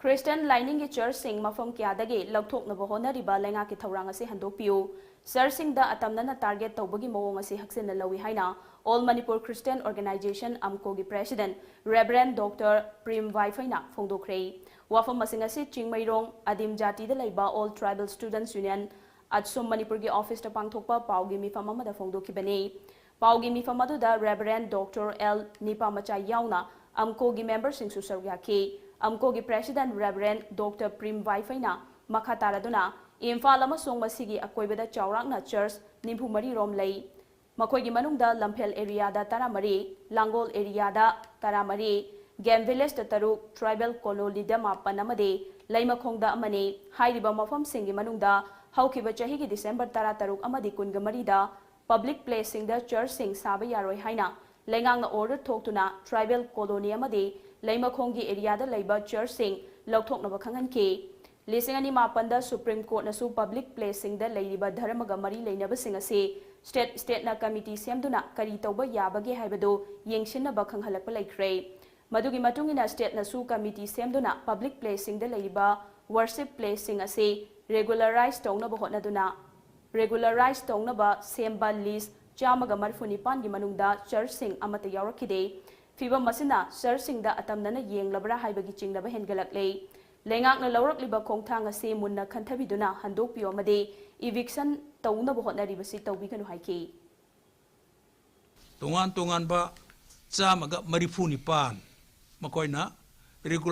क्रिश्चियन लाइनिंग की चर्च सिंह मफम क्यादगे लौथोकनबा होनरिबा लेंगा की थौरांग असे हंदोकपियु चर्च सिंह दा अतमनना टारगेट तौबगी मओंग असे हक्सिन लवी हाइना ऑल मणिपुर क्रिश्चियन ऑर्गेनाइजेशन अमको की प्रेसिडेंट रेवरेंड डॉक्टर प्रेम वाइफैना फोंदोखरे वाफम मसिंग असे चिंगमैरोंग आदिम जाति दा लैबा ऑल ट्राइबल स्टूडेंट्स यूनियन अजसुम मणिपुर की ऑफिस ता पांगथोकपा पाउगी मिफम अमदा फोंदोखिबने पाउगी मिफम अदुदा रेवरेंड डॉक्टर एल निपा मचा याउना अमको की मेंबर सिंह सु सरगाखी अमको की प्रेसिडेंट रेवरेंड डॉक्टर प्रेम वाइफैना मखा तारादुना इम्फाल अमसोंग मसिगी अकोइबदा चावरांगना चर्च निम्फुमरी रोम लई मखोइगी मनुंगदा लंफेल एरियादा 13 लांगोल एरियादा 13 गेम विलेज तरु ट्राइबल कॉलोनीदा 5 अमदे लैमखोंगदा अमने हाइरिबा मफम सिंगी मनुंगदा हौखिबा चहिगी डिसेंबर 13 अमदि 23 पब्लिक प्लेस सिंगदा चर्च सिंग साबा यारोय हाइना लेंगांगना ऑर्डर थोक्तुना ट्राइबल कॉलोनी अमदे लैमखोंगी एरियादा लैबा चर्च सिंग लौथोकनबा खंगनखे लिसिंग अनि मापंदा सुप्रीम कोर्ट नसु पब्लिक प्लेस सिंगदा लैरिबा धर्मगा मरी लैनबा सिंग असे स्टेट ना कमिटी सेमदुना करी तौबा याबगे हाइबदो येंगसिनबा खंगहलकपा लैख्रे मदुगी मतुंगिना स्टेट नसु कमिटी सेमदुना पब्लिक प्लेस सिंगदा लैरिबा वर्शिप प्लेस सिंग असे रेगुलराइज तौनबा होटनदुना रेगुलराइज तौनबा सेमबा लिस्ट 194 की मनुंगदा चर्च सिंग अमत यावरखिदे फिबम मसिना चर्च सिंगदा अतमनना येंगलबरा हाइबगी चिंगलबा हेनगलकले लेंगाकना लौरकलिबा खोंगथांग असे मुन्ना खंथबिदुना हंदोकपियो अमदे इविक्शन तौनबा होटनरिबसि तौबिगनु हाइखि तोंगान बा 194 मकोइना रेगुलर